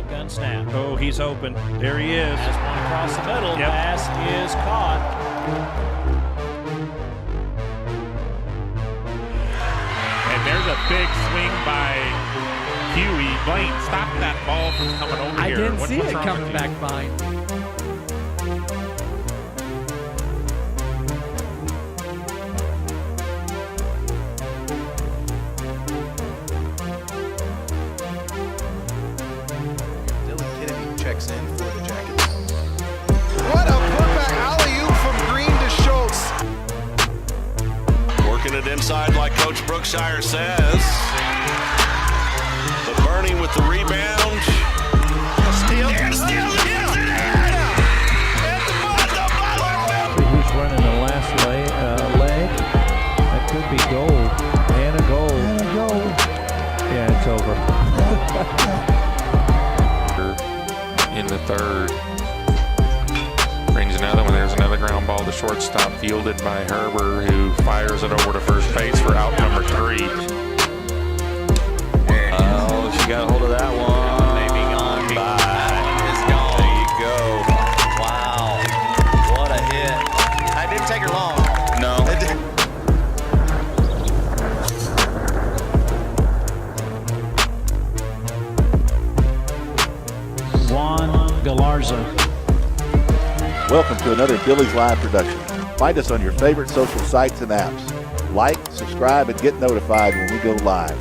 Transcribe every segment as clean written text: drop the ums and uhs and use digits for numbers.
Shotgun snap. Oh, he's open. There he is. Has one across the middle. Yep. Pass is caught. And there's a big swing by Huey. Blaine, stop that ball from coming over I here. didn't What's see it wrong coming with you? back fine. Checks in for the Jackets. What a putback alley-oop from Green to Schultz. Working it inside like Coach Brookshire says. But Bernie with the rebound. A steal. And a steal. Who's running the last leg? That could be goal. And a goal. Yeah, it's over. In the third. Brings another one. There's another ground ball to shortstop, fielded by Herber, who fires it over to first base for out number 3. Oh, she got a hold of that one. Maybe gone. It's gone. There you go. Wow. What a hit. That didn't take her long. No. It did. Juan Galarza. Welcome to another Billies.Live production. Find us on your favorite social sites and apps. Like, subscribe, and get notified when we go live.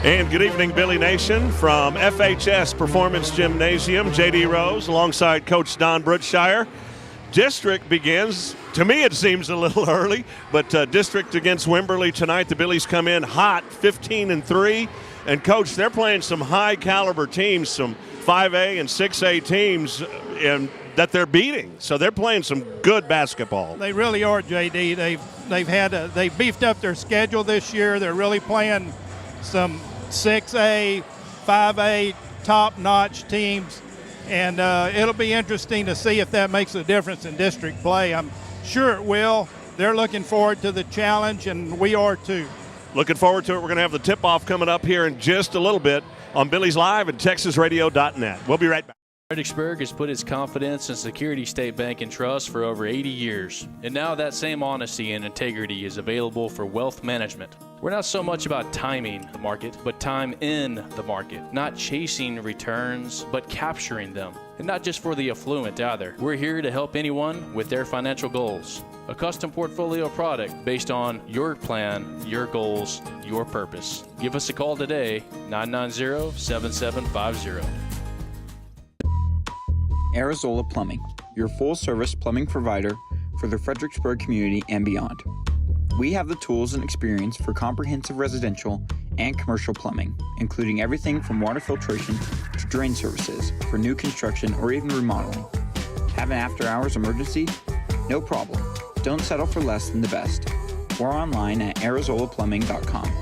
And good evening, Billy Nation, from FHS Performance Gymnasium. J.D. Rose alongside Coach Don Brookshire. District begins. To me, it seems a little early, but district against Wimberley tonight. The Billies come in hot, 15-3. And, Coach, they're playing some high-caliber teams, some 5A and 6A teams that they're beating. So they're playing some good basketball. They really are, JD. They've beefed up their schedule this year. They're really playing some 6A, 5A top-notch teams. And it'll be interesting to see if that makes a difference in district play. I'm sure it will. They're looking forward to the challenge, and we are too. Looking forward to it. We're going to have the tip-off coming up here in just a little bit on Billies.Live and TexasRadio.net. We'll be right back. Fredericksburg has put its confidence in Security State Bank and Trust for over 80 years. And now that same honesty and integrity is available for wealth management. We're not so much about timing the market, but time in the market. Not chasing returns, but capturing them. And not just for the affluent either. We're here to help anyone with their financial goals. A custom portfolio product based on your plan, your goals, your purpose. Give us a call today, 990-7750. Arizola Plumbing, your full-service plumbing provider for the Fredericksburg community and beyond. We have the tools and experience for comprehensive residential and commercial plumbing, including everything from water filtration to drain services for new construction or even remodeling. Have an after-hours emergency? No problem. Don't settle for less than the best. We're online at ArizolaPlumbing.com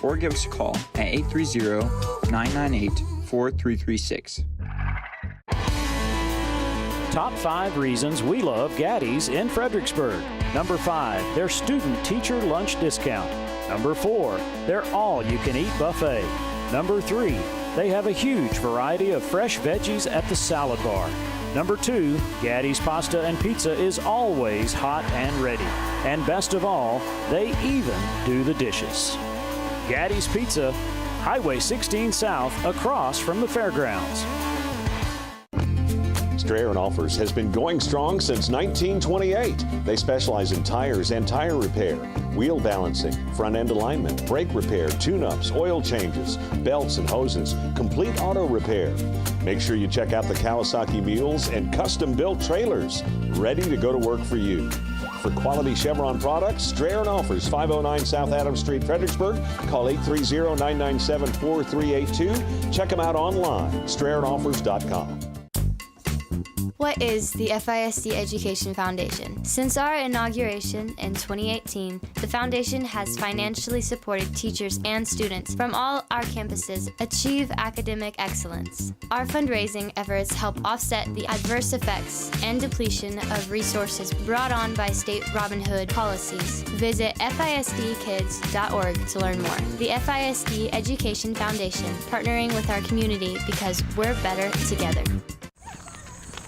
or give us a call at 830-998-4336. Top 5 reasons we love Gaddy's in Fredericksburg. Number 5, their student-teacher lunch discount. Number 4, their all-you-can-eat buffet. Number 3, they have a huge variety of fresh veggies at the salad bar. Number 2, Gaddy's pasta and pizza is always hot and ready. And best of all, they even do the dishes. Gaddy's Pizza, Highway 16 South, across from the fairgrounds. Strayer & Offers has been going strong since 1928. They specialize in tires and tire repair, wheel balancing, front-end alignment, brake repair, tune-ups, oil changes, belts and hoses, complete auto repair. Make sure you check out the Kawasaki mules and custom-built trailers, ready to go to work for you. For quality Chevron products, Strayer & Offers, 509 South Adams Street, Fredericksburg. Call 830-997-4382. Check them out online, StrayerAndOffers.com. What is the FISD Education Foundation? Since our inauguration in 2018, the foundation has financially supported teachers and students from all our campuses achieve academic excellence. Our fundraising efforts help offset the adverse effects and depletion of resources brought on by state Robin Hood policies. Visit FISDkids.org to learn more. The FISD Education Foundation, partnering with our community because we're better together.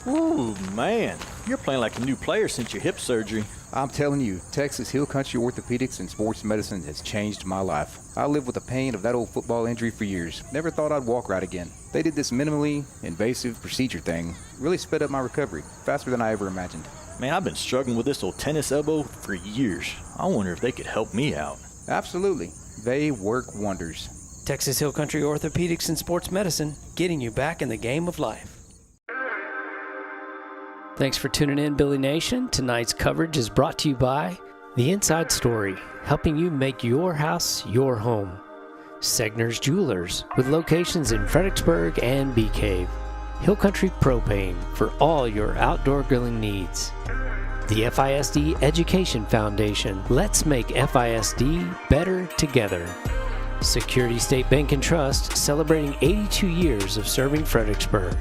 Ooh, man, you're playing like a new player since your hip surgery. I'm telling you, Texas Hill Country Orthopedics and Sports Medicine has changed my life. I lived with the pain of that old football injury for years. Never thought I'd walk right again. They did this minimally invasive procedure thing. Really sped up my recovery, faster than I ever imagined. Man, I've been struggling with this old tennis elbow for years. I wonder if they could help me out. Absolutely. They work wonders. Texas Hill Country Orthopedics and Sports Medicine, getting you back in the game of life. Thanks for tuning in, Billy Nation. Tonight's coverage is brought to you by The Inside Story, helping you make your house your home. Segner's Jewelers, with locations in Fredericksburg and Bee Cave. Hill Country Propane, for all your outdoor grilling needs. The FISD Education Foundation, let's make FISD better together. Security State Bank and Trust, celebrating 82 years of serving Fredericksburg.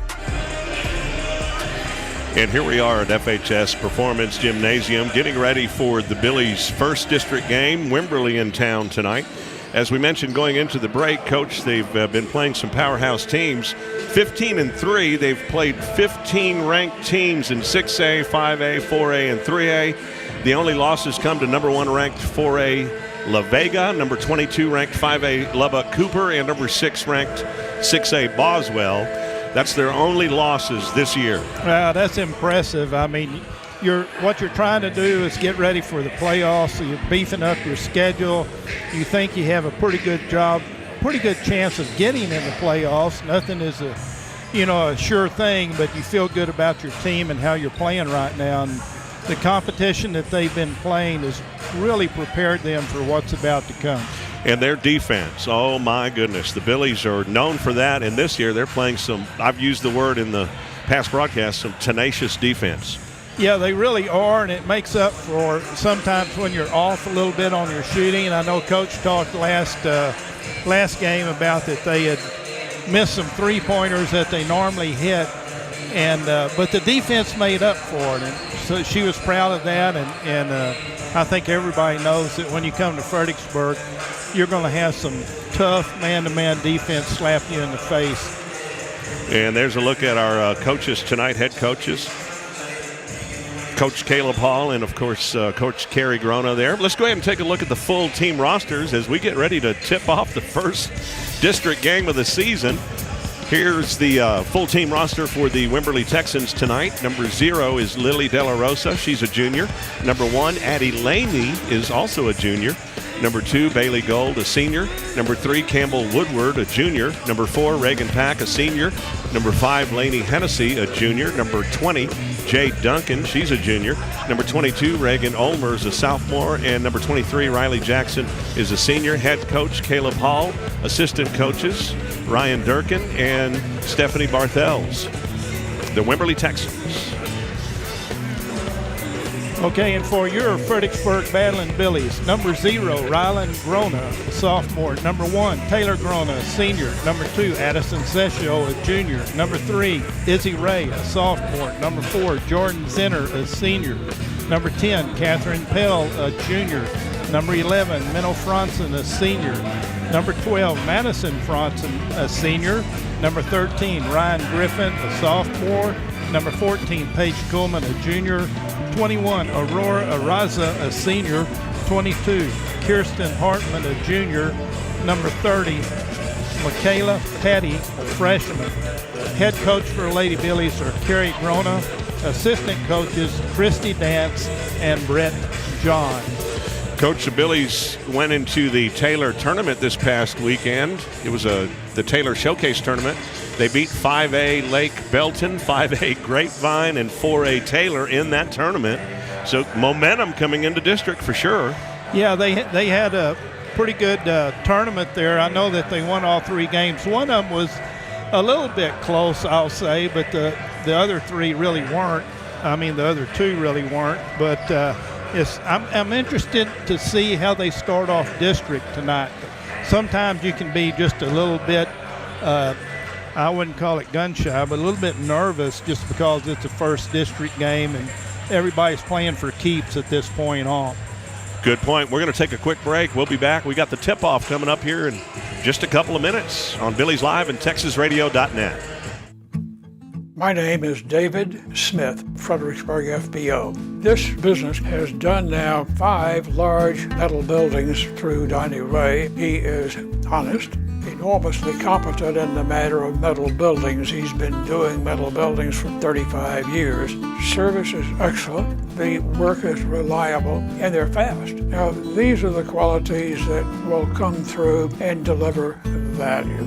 And here we are at FHS Performance Gymnasium getting ready for the Billies' first district game. Wimberley in town tonight. As we mentioned going into the break, Coach, they've been playing some powerhouse teams. 15-3, they've played 15 ranked teams in 6A, 5A, 4A, and 3A. The only losses come to number 1 ranked 4A La Vega, number 22 ranked 5A Lubbock Cooper, and number 6 ranked 6A Boswell. That's their only losses this year. Wow, that's impressive. I mean, what you're trying to do is get ready for the playoffs. So you're beefing up your schedule. You think you have a pretty good chance of getting in the playoffs. Nothing is a sure thing, but you feel good about your team and how you're playing right now. And the competition that they've been playing has really prepared them for what's about to come. And their defense, oh my goodness, the Billies are known for that, and this year they're playing some, I've used the word in the past broadcast, some tenacious defense. Yeah, they really are, and it makes up for sometimes when you're off a little bit on your shooting. And I know Coach talked last game about that they had missed some three-pointers that they normally hit, and but the defense made up for it, and so she was proud of that. And I think everybody knows that when you come to Fredericksburg, you're going to have some tough man-to-man defense slap you in the face. And there's a look at our coaches tonight, head coaches. Coach Caleb Hall and, of course, Coach Carrie Grona there. Let's go ahead and take a look at the full team rosters as we get ready to tip off the first district game of the season. Here's the full team roster for the Wimberley Texans tonight. Number 0 is Lily De La Rosa. She's a junior. Number 1, Addie Laney, is also a junior. Number 2, Bailey Gold, a senior. Number 3, Campbell Woodward, a junior. Number 4, Reagan Pack, a senior. Number 5, Lainey Hennessy, a junior. Number 20, Jade Duncan, she's a junior. Number 22, Reagan Olmer is a sophomore. And number 23, Riley Jackson, is a senior. Head coach Caleb Hall, assistant coaches Ryan Durkin and Stephanie Barthels. The Wimberley Texans. Okay, and for your Fredericksburg Battling Billies, number 0, Rylan Grona, sophomore. Number 1, Taylor Grona, senior. Number 2, Addison Sescio, a junior. Number 3, Izzy Ray, a sophomore. Number 4, Jordan Zinner, a senior. Number 10, Catherine Pell, a junior. Number 11, Minnow Franson, a senior. Number 12, Madison Franson, a senior. Number 13, Ryan Griffin, a sophomore. Number 14, Paige Coleman, a junior. 21, Aurora Araza, a senior. 22, Kirsten Hartman, a junior. Number 30, Michaela Petty, a freshman. Head coach for Lady Billies are Carrie Grona. Assistant coaches Christy Dance and Brett John. Coach, the Billies went into the Taylor tournament this past weekend. It was the Taylor Showcase tournament. They beat 5A Lake Belton, 5A Grapevine, and 4A Taylor in that tournament. So momentum coming into district for sure. Yeah, they had a pretty good tournament there. I know that they won all 3 games. One of them was a little bit close, I'll say, but the other three really weren't. I mean, the other two really weren't. But I'm interested to see how they start off district tonight. Sometimes you can be just a little bit, I wouldn't call it gun shy, but a little bit nervous just because it's a first district game and everybody's playing for keeps at this point on. Good point. We're going to take a quick break. We'll be back. We got the tip-off coming up here in just a couple of minutes on Billies Live and TexasRadio.net. My name is David Smith, Fredericksburg FBO. This business has done now 5 large metal buildings through Donnie Ray. He is honest, enormously competent in the matter of metal buildings. He's been doing metal buildings for 35 years. Service is excellent, the work is reliable, and they're fast. Now, these are the qualities that will come through and deliver value.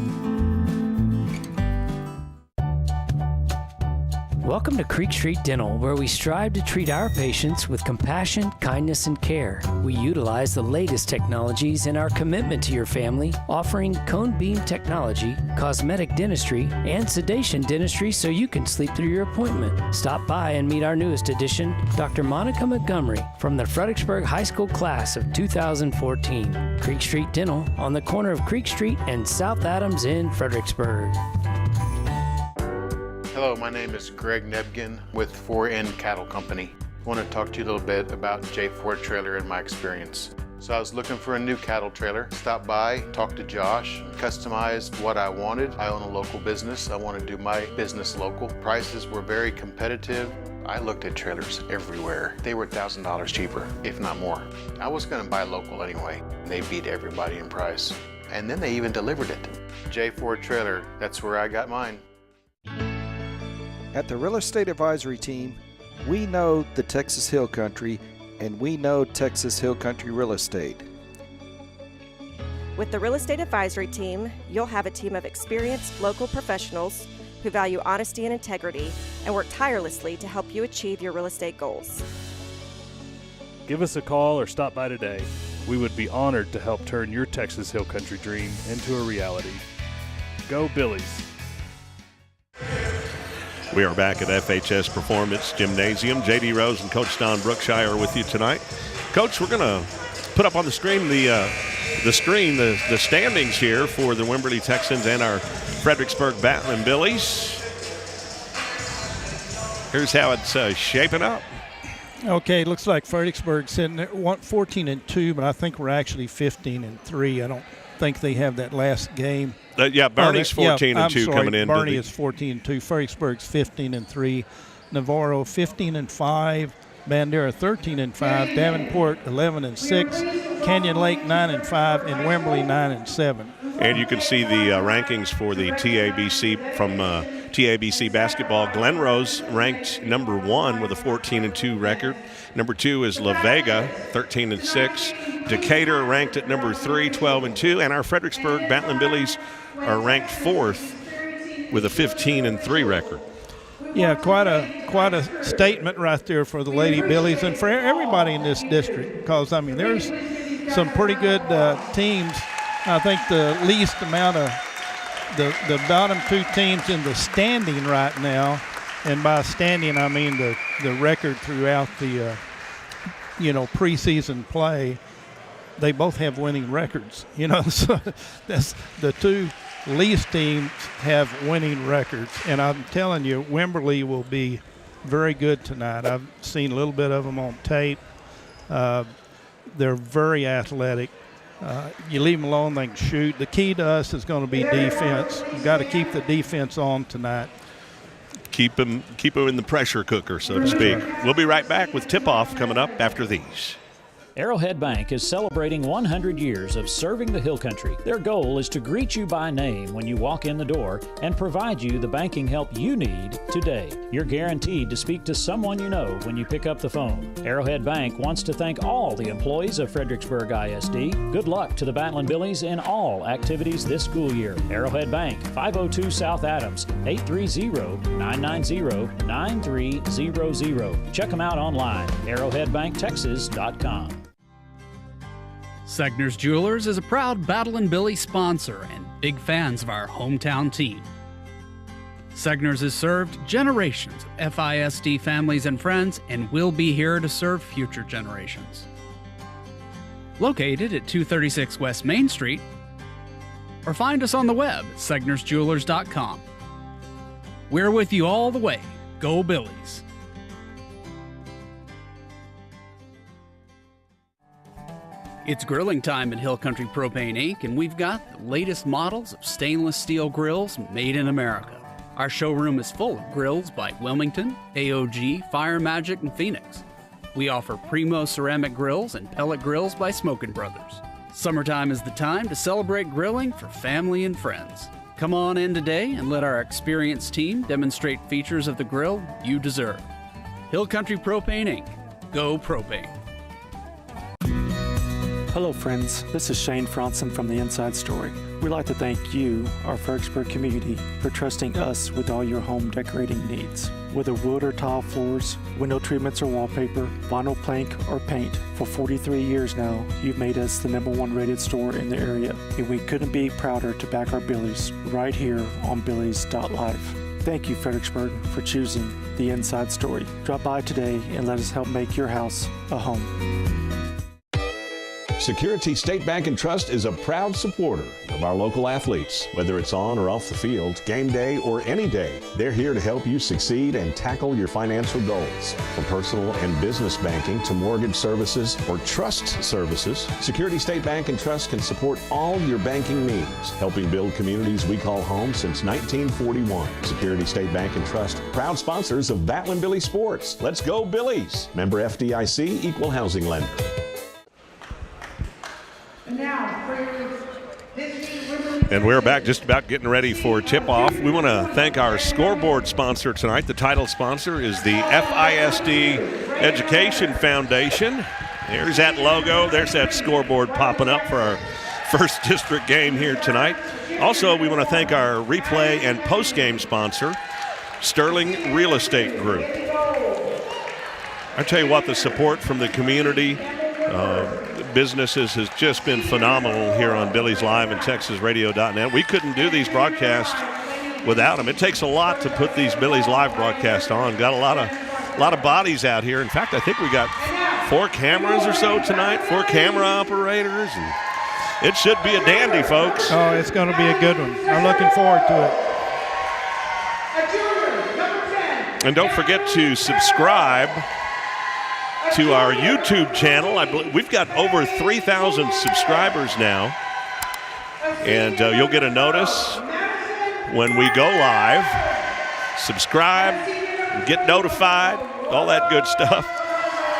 Welcome to Creek Street Dental, where we strive to treat our patients with compassion, kindness, and care. We utilize the latest technologies in our commitment to your family, offering cone beam technology, cosmetic dentistry, and sedation dentistry so you can sleep through your appointment. Stop by and meet our newest addition, Dr. Monica Montgomery, from the Fredericksburg High School class of 2014. Creek Street Dental on the corner of Creek Street and South Adams in Fredericksburg. Hello, my name is Greg Nebgen with 4N Cattle Company. I want to talk to you a little bit about J4 Trailer and my experience. So I was looking for a new cattle trailer, stopped by, talked to Josh, customized what I wanted. I own a local business. I want to do my business local. Prices were very competitive. I looked at trailers everywhere. They were $1,000 cheaper, if not more. I was going to buy local anyway. They beat everybody in price. And then they even delivered it. J4 Trailer, that's where I got mine. At the Real Estate Advisory Team, we know the Texas Hill Country, and we know Texas Hill Country Real Estate. With the Real Estate Advisory Team, you'll have a team of experienced local professionals who value honesty and integrity and work tirelessly to help you achieve your real estate goals. Give us a call or stop by today. We would be honored to help turn your Texas Hill Country dream into a reality. Go Billies! We are back at FHS Performance Gymnasium. J.D. Rose and Coach Don Brookshire are with you tonight. Coach, we're going to put up on the screen the standings here for the Wimberley Texans and our Fredericksburg Battling Billies. Here's how it's shaping up. Okay, looks like Fredericksburg's sitting there 14-2, but I think we're actually 15-3. I don't think they have that last game. Bernie's 14-2 coming in. Bernie is 14-2. Fredericksburg's 15-3. Navarro 15-5. Bandera 13-5. Davenport 11-6. Canyon Lake 9-5, and Wimberley 9-7. And you can see the rankings for the TABC from TABC basketball. Glen Rose ranked number 1 with a 14-2 record. Number 2 is La Vega, 13-6. Decatur ranked at number 3, 12-2. And our Fredericksburg Battling Billies are ranked 4th with a 15-3 record. Yeah, quite a statement right there for the Lady Billies and for everybody in this district, because, I mean, there's some pretty good teams. I think the least amount of the bottom 2 teams in the standing right now, and by standing I mean the record throughout the preseason play, they both have winning records. So that's the 2 least teams have winning records, and I'm telling you, Wimberley will be very good tonight. I've seen a little bit of them on tape. They're very athletic. You leave them alone, they can shoot. The key to us is going to be defense. You've got to keep the defense on tonight. Keep them in the pressure cooker, so to speak. We'll be right back with tip-off coming up after these. Arrowhead Bank is celebrating 100 years of serving the Hill Country. Their goal is to greet you by name when you walk in the door and provide you the banking help you need today. You're guaranteed to speak to someone you know when you pick up the phone. Arrowhead Bank wants to thank all the employees of Fredericksburg ISD. Good luck to the Battling Billies in all activities this school year. Arrowhead Bank, 502 South Adams, 830-990-9300. Check them out online, arrowheadbanktexas.com. Segner's Jewelers is a proud Battlin' Billy sponsor and big fans of our hometown team. Segners has served generations of FISD families and friends and will be here to serve future generations. Located at 236 West Main Street, or find us on the web at segnersjewelers.com. We're with you all the way. Go Billies! It's grilling time at Hill Country Propane Inc., and we've got the latest models of stainless steel grills made in America. Our showroom is full of grills by Wilmington, AOG, Fire Magic, and Phoenix. We offer Primo ceramic grills and pellet grills by Smokin' Brothers. Summertime is the time to celebrate grilling for family and friends. Come on in today and let our experienced team demonstrate features of the grill you deserve. Hill Country Propane Inc. Go Propane. Hello friends, this is Shane Franson from The Inside Story. We'd like to thank you, our Fredericksburg community, for trusting us with all your home decorating needs. Whether wood or tile floors, window treatments or wallpaper, vinyl plank or paint, for 43 years now, you've made us the #1 rated store in the area, and we couldn't be prouder to back our Billies right here on Billies.Live. Thank you, Fredericksburg, for choosing The Inside Story. Drop by today and let us help make your house a home. Security State Bank and Trust is a proud supporter of our local athletes. Whether it's on or off the field, game day or any day, they're here to help you succeed and tackle your financial goals. From personal and business banking to mortgage services or trust services, Security State Bank and Trust can support all your banking needs, helping build communities we call home since 1941. Security State Bank and Trust, proud sponsors of Battling Billy Sports. Let's go Billies! Member FDIC, Equal Housing Lender. And we're back just about getting ready for tip-off. We want to thank our scoreboard sponsor tonight. The title sponsor is the FISD Education Foundation. There's that logo. There's that scoreboard popping up for our first district game here tonight. Also, we want to thank our replay and post-game sponsor, Sterling Real Estate Group. I tell you what, the support from the community, businesses has just been phenomenal here on Billies.Live and TexasRadio.net. We couldn't do these broadcasts without them. It takes a lot to put these Billies.Live broadcasts on. Got a lot of bodies out here. In fact, I think we got 4 cameras or so tonight, 4 camera operators, and it should be a dandy, folks. Oh, it's going to be a good one. I'm looking forward to it. And don't forget to subscribe to our YouTube channel. I believe we've got over 3,000 subscribers now, and you'll get a notice when we go live. Subscribe, get notified, all that good stuff.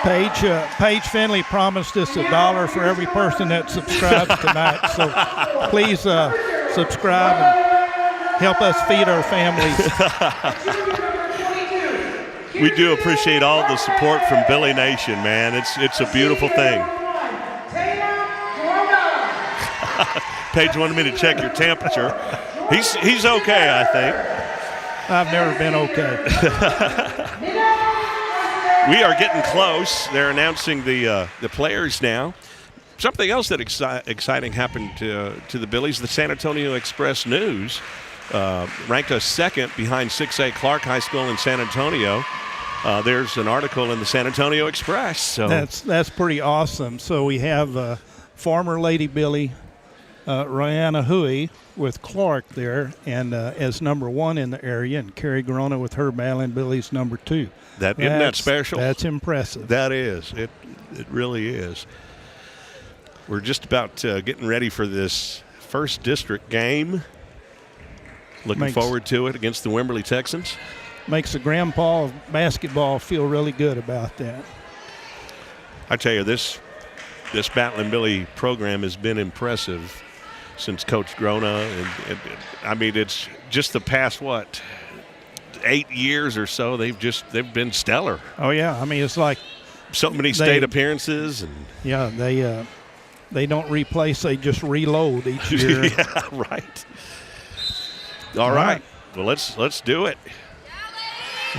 Paige Finley promised us $1 for every person that subscribes tonight, so please subscribe and help us feed our families. We do appreciate all the support from Billy Nation, man. It's a beautiful thing. Paige wanted me to check your temperature. He's okay, I think. I've never been okay. We are getting close. They're announcing the players now. Something else that exciting happened to the Billies. The San Antonio Express News ranked us second behind 6A Clark High School in San Antonio. There's an article in the San Antonio Express. So that's pretty awesome. So we have former Lady Billy, Rihanna Huey with Clark there, and as #1 in the area, and Carrie Grona with her Battling Billy's #2. Isn't that special? That's impressive. That is. It really is. We're just about getting ready for this first district game. Looking forward to it against the Wimberley Texans. Makes the grandpa of basketball feel really good about that. I tell you, this Battling Billy program has been impressive since Coach Grona. And I mean, it's just the past, 8 years or so, they've been stellar. Oh, yeah. I mean, it's like so many state appearances. And yeah, they don't replace, they just reload each year. Yeah, right. All right. Well, let's do it.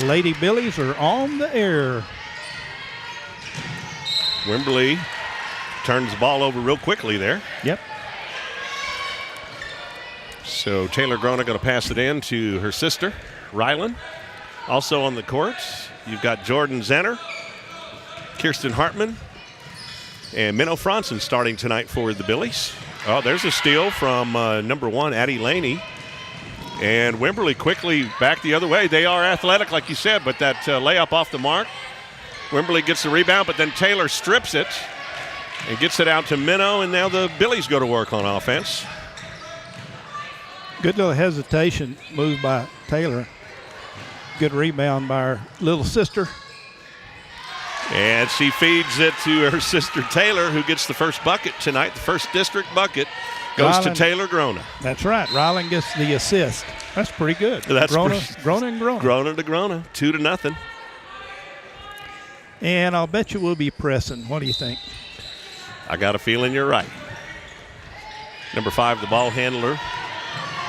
Lady Billies are on the air. Wimberley turns the ball over real quickly there. Yep. So Taylor Grona going to pass it in to her sister, Ryland. Also on the courts, you've got Jordan Zenner, Kirsten Hartman, and Minnow Franzen starting tonight for the Billies. Oh, there's a steal from number 1, Addie Laney. And Wimberley quickly back the other way. They are athletic, like you said, but that layup off the mark. Wimberley gets the rebound, but then Taylor strips it and gets it out to Minnow, and now the Billies go to work on offense. Good little hesitation move by Taylor. Good rebound by her little sister. And she feeds it to her sister Taylor, who gets the first bucket tonight. The first district bucket goes to Taylor Grona. That's right. Ryland gets the assist. That's pretty good. That's Grona and Grona. Grona to Grona, 2-0. And I'll bet you we'll be pressing. What do you think? I got a feeling you're right. Number 5, the ball handler,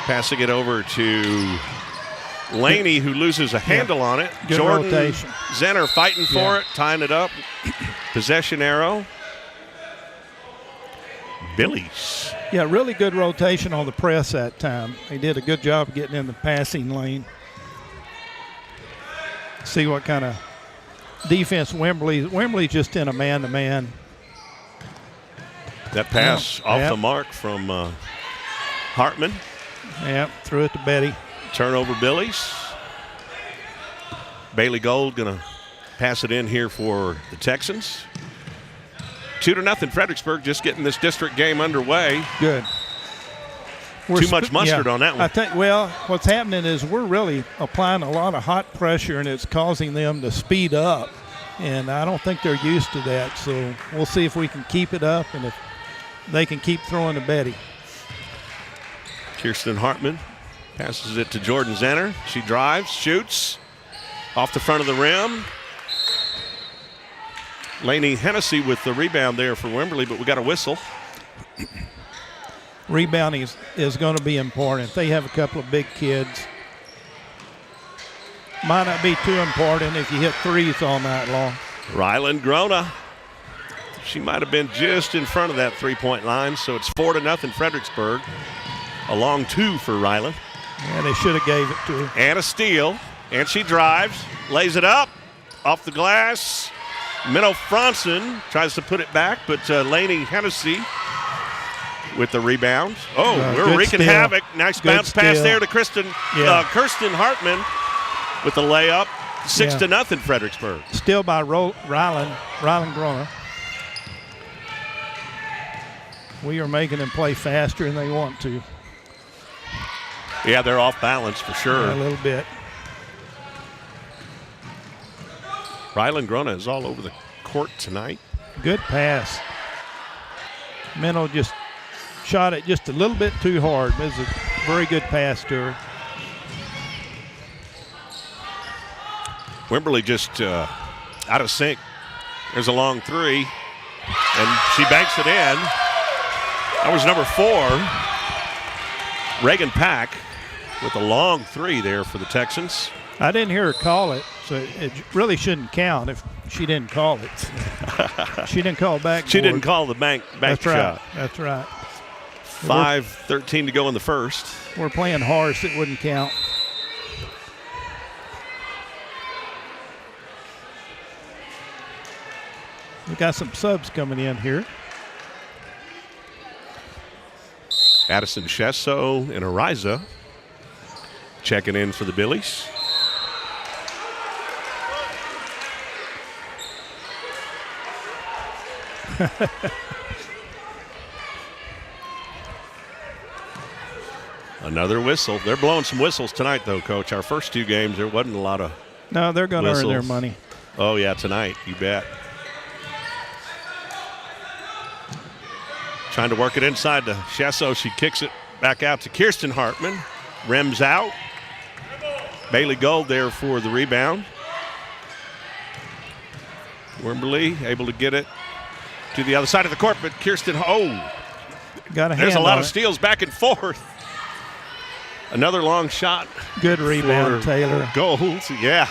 passing it over to Laney, who loses a handle on it. Good Jordan rotation. Zenner fighting for it, tying it up. Possession arrow. Billies. Yeah, really good rotation on the press that time. They did a good job getting in the passing lane. See what kind of defense Wimberley's just in a man-to-man. That pass off the mark from Hartman. Yeah, threw it to Betty. Turnover Billies. Bailey Gold going to pass it in here for the Texans. 2-0 Fredericksburg, just getting this district game underway. Good. Too much mustard on that one. I think, well, what's happening is we're really applying a lot of hot pressure, and it's causing them to speed up. And I don't think they're used to that. So we'll see if we can keep it up and if they can keep throwing to Betty. Kirsten Hartman passes it to Jordan Zenner. She drives, shoots off the front of the rim. Laney Hennessy with the rebound there for Wimberley, but we got a whistle. Rebounding is going to be important. They have a couple of big kids. Might not be too important if you hit threes all night long. Ryland Grona. She might have been just in front of that three-point line, so it's 4-0 Fredericksburg. A long 2 for Ryland. Yeah, they should have gave it to her. And a steal. And she drives, lays it up, off the glass. Minnow Franzen tries to put it back, but Laney Hennessy with the rebound. Oh, we're wreaking havoc. Nice bounce pass there to Kirsten Hartman with the layup. 6-0 Fredericksburg. Still by Ryland Grona. We are making them play faster than they want to. Yeah, they're off balance for sure. Yeah, a little bit. Ryland Grona is all over the court tonight. Good pass. Minnow just shot it just a little bit too hard. It was a very good pass to her. Wimberley just out of sync. There's a long 3, and she banks it in. That was number 4, Reagan Pack, with a long 3 there for the Texans. I didn't hear her call it, so it really shouldn't count if she didn't call it. She didn't call back. She didn't call the bank shot. That's right. 5:13 to go in the first. We're playing horse. It wouldn't count. We got some subs coming in here. Addison Shesso and Ariza checking in for the Billies. Another whistle. They're blowing some whistles tonight, though, Coach. Our first 2 games, there wasn't a lot of No, they're going to earn their whistles. money. Oh, yeah, tonight, you bet. Trying to work it inside to Shesso. She kicks it back out to Kirsten Hartman. Rims out. Bailey Gold there for the rebound. Wimberley able to get it to the other side of the court, but Kirsten, got a there's a hand lot on of it. steals back and forth. Another long shot. Good rebound, for Taylor. Gold, yeah.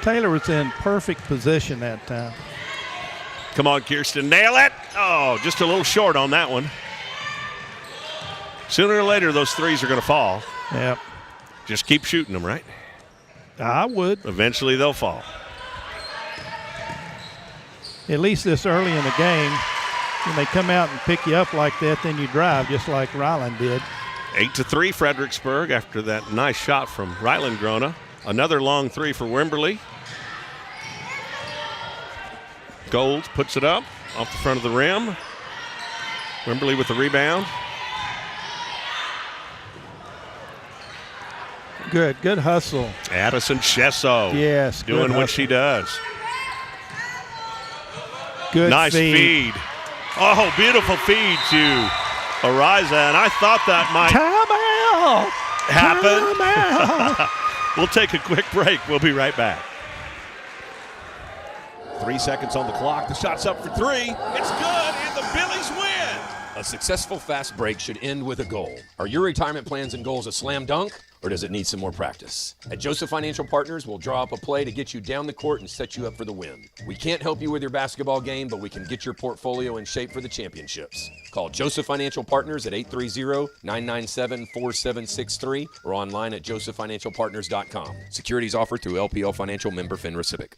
Taylor was in perfect position that time. Come on, Kirsten, nail it. Oh, just a little short on that one. Sooner or later, those threes are going to fall. Yep. Just keep shooting them, right? I would. Eventually they'll fall. At least this early in the game, when they come out and pick you up like that, then you drive just like Ryland did. 8-3 Fredericksburg after that nice shot from Ryland Grona. Another long three for Wimberley. Gold puts it up off the front of the rim. Wimberley with the rebound. Good hustle. Addison Chesso. Yes, doing what she does. Good nice feed. Oh, beautiful feed to Ariza, and I thought that might happen. Time out. We'll take a quick break. We'll be right back. 3 seconds on the clock. The shot's up for three. It's good, and the Billies win. A successful fast break should end with a goal. Are your retirement plans and goals a slam dunk, or does it need some more practice? At Joseph Financial Partners, we'll draw up a play to get you down the court and set you up for the win. We can't help you with your basketball game, but we can get your portfolio in shape for the championships. Call Joseph Financial Partners at 830-997-4763 or online at josephfinancialpartners.com. Securities offered through LPL Financial, member FINRA SIPC.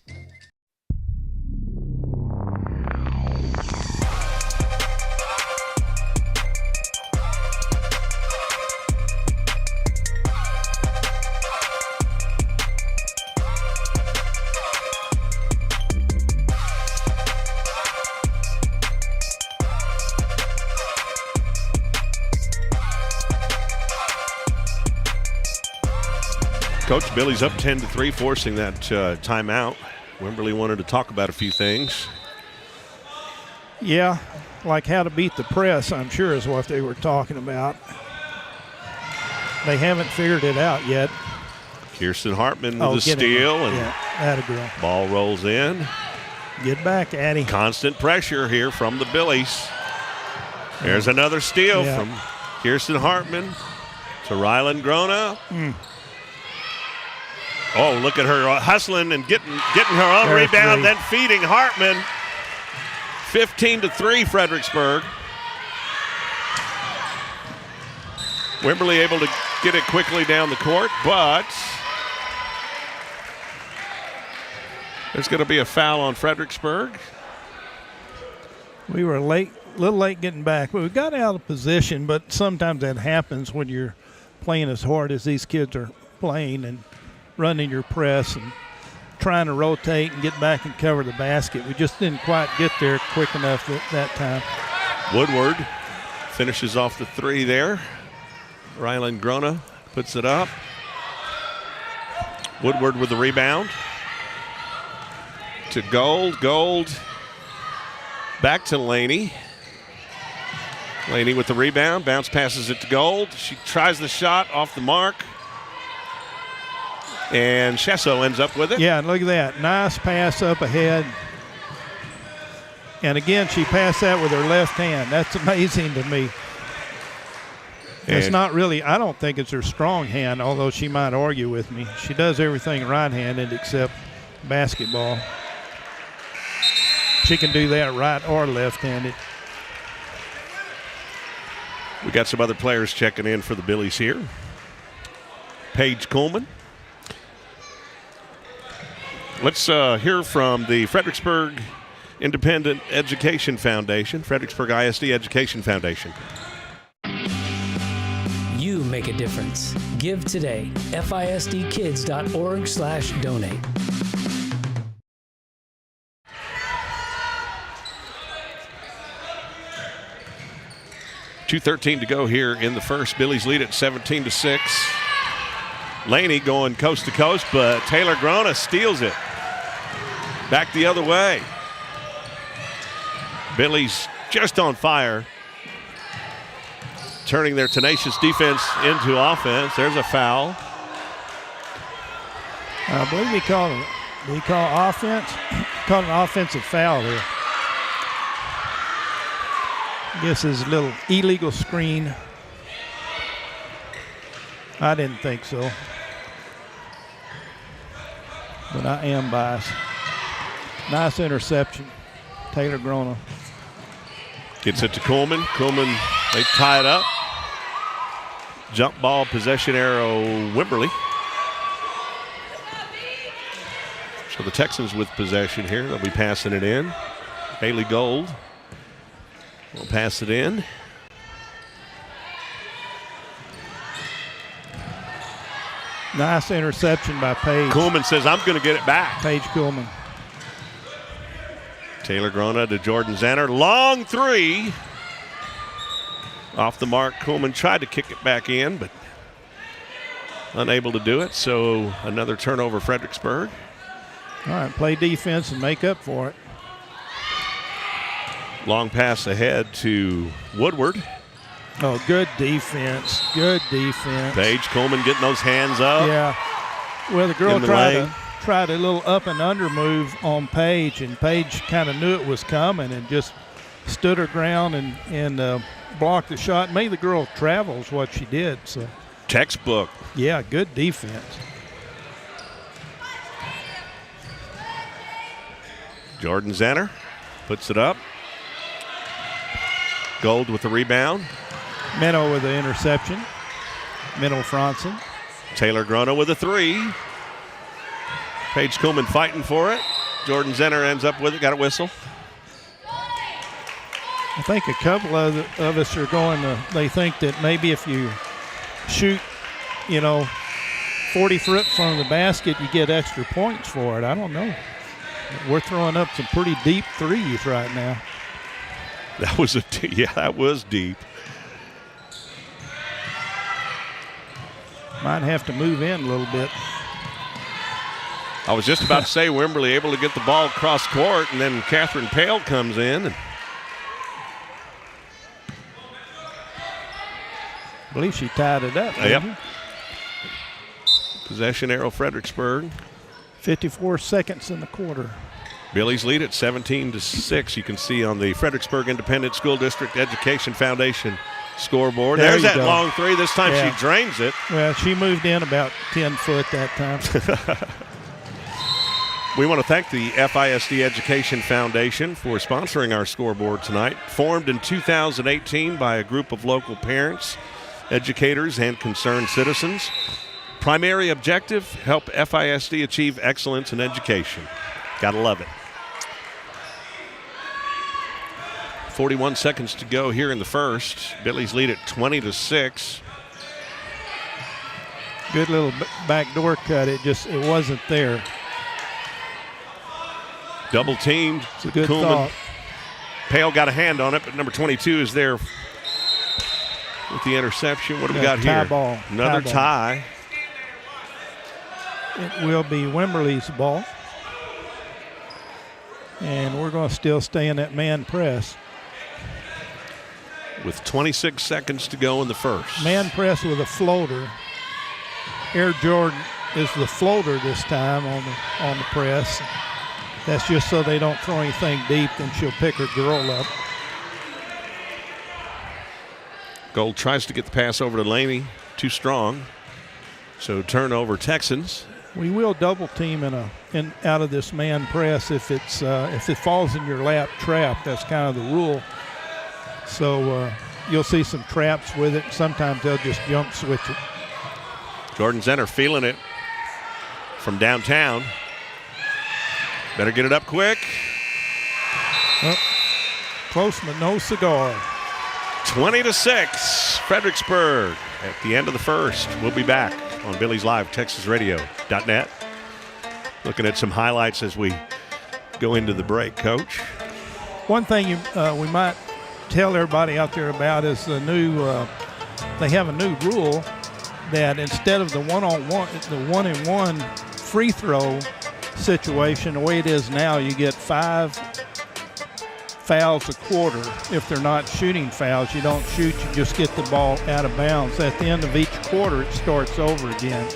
Coach, Billy's up 10-3, forcing that timeout. Wimberley wanted to talk about a few things. Yeah, like how to beat the press, I'm sure is what they were talking about. They haven't figured it out yet. Kirsten Hartman with the steal. And atta girl. Ball rolls in. Get back, Addie. Constant pressure here from the Billies. There's another steal from Kirsten Hartman to Ryland Grona. Oh, look at her hustling and getting her own rebound, then feeding Hartman. 15-3 Fredericksburg. Wimberley able to get it quickly down the court, but there's going to be a foul on Fredericksburg. We were a little late getting back, but we got out of position, but sometimes that happens when you're playing as hard as these kids are playing and running your press and trying to rotate and get back and cover the basket. We just didn't quite get there quick enough that time. Woodward finishes off the three there. Ryland Grona puts it up. Woodward with the rebound. To Gold. Gold back to Laney. Laney with the rebound. Bounce passes it to Gold. She tries the shot off the mark. And Chesso ends up with it. Yeah, look at that. Nice pass up ahead. And again, she passed that with her left hand. That's amazing to me. It's not really, I don't think it's her strong hand, although she might argue with me. She does everything right-handed except basketball. She can do that right or left-handed. We got some other players checking in for the Billies here. Paige Coleman. Let's hear from the Fredericksburg Independent Education Foundation, Fredericksburg ISD Education Foundation. You make a difference. Give today. FISDkids.org/donate. .213 to go here in the first. Billies lead at 17-6. Laney going coast to coast, but Taylor Grona steals it. Back the other way. Billies just on fire, turning their tenacious defense into offense. There's a foul. I believe he called offense. Called an offensive foul there. I guess his little illegal screen. I didn't think so. But I am biased. Nice interception. Taylor Grona. Gets it to Coleman. Coleman, they tie it up. Jump ball, possession arrow, Wimberley. So the Texans with possession here. They'll be passing it in. Haley Gold will pass it in. Nice interception by Paige. Kuhlman says, I'm going to get it back. Paige Kuhlman. Taylor Grona to Jordan Zanner. Long three. Off the mark. Kuhlman tried to kick it back in, but unable to do it. So another turnover, Fredericksburg. All right, play defense and make up for it. Long pass ahead to Woodward. Oh, good defense. Good defense. Paige Kuhlman getting those hands up. Yeah. Well, the girl tried a little up and under move on Paige, and Paige kind of knew it was coming and just stood her ground and blocked the shot. Made the girl travel is what she did. So textbook. Yeah, good defense. Jordan Zanner puts it up. Gold with the rebound. Minnow with the interception. Minnow Franson. Taylor Grona with a three. Paige Kuhlman fighting for it. Jordan Zanner ends up with it. Got a whistle. I think a couple of us are going to, they think that maybe if you shoot, 40 foot from the basket, you get extra points for it. I don't know. We're throwing up some pretty deep threes right now. That was deep. Might have to move in a little bit. I was just about to say Wimberley able to get the ball across court, and then Catherine Pale comes in. I believe she tied it up. Yep. Possession arrow, Fredericksburg. 54 seconds in the quarter. Billies lead at 17-6. You can see on the Fredericksburg Independent School District Education Foundation scoreboard. There's that long three. This time she drains it. Well, she moved in about 10 foot that time. We want to thank the FISD Education Foundation for sponsoring our scoreboard tonight. Formed in 2018 by a group of local parents, educators, and concerned citizens. Primary objective, help FISD achieve excellence in education. Gotta love it. 41 seconds to go here in the first. Billies lead at 20-6. Good little backdoor cut. It wasn't there. Double teamed. It's a good Kuhlman. thought. Pale got a hand on it, but number 22 is there with the interception. What do we got here? Ball. Another tie. It will be Wimberley's ball. And we're going to still stay in that man press. With 26 seconds to go in the first. Man press with a floater. Air Jordan is the floater this time on the press. That's just so they don't throw anything deep, then she'll pick her girl up. Gold tries to get the pass over to Laney. Too strong. So turnover Texans. We will double team out of this man press if it falls in your lap trap. That's kind of the rule. So you'll see some traps with it. Sometimes they'll just jump switch it. Jordan Zanner feeling it from downtown. Better get it up quick. Well, close but no cigar. 20-6, Fredericksburg at the end of the first. We'll be back on Billies.Live, TexasRadio.net. Looking at some highlights as we go into the break, Coach. One thing we might tell everybody out there about is the new. They have a new rule that instead of the one-and-one free throw situation, the way it is now, you get 5 fouls a quarter. If they're not shooting fouls, you don't shoot, you just get the ball out of bounds. At the end of each quarter, it starts over again.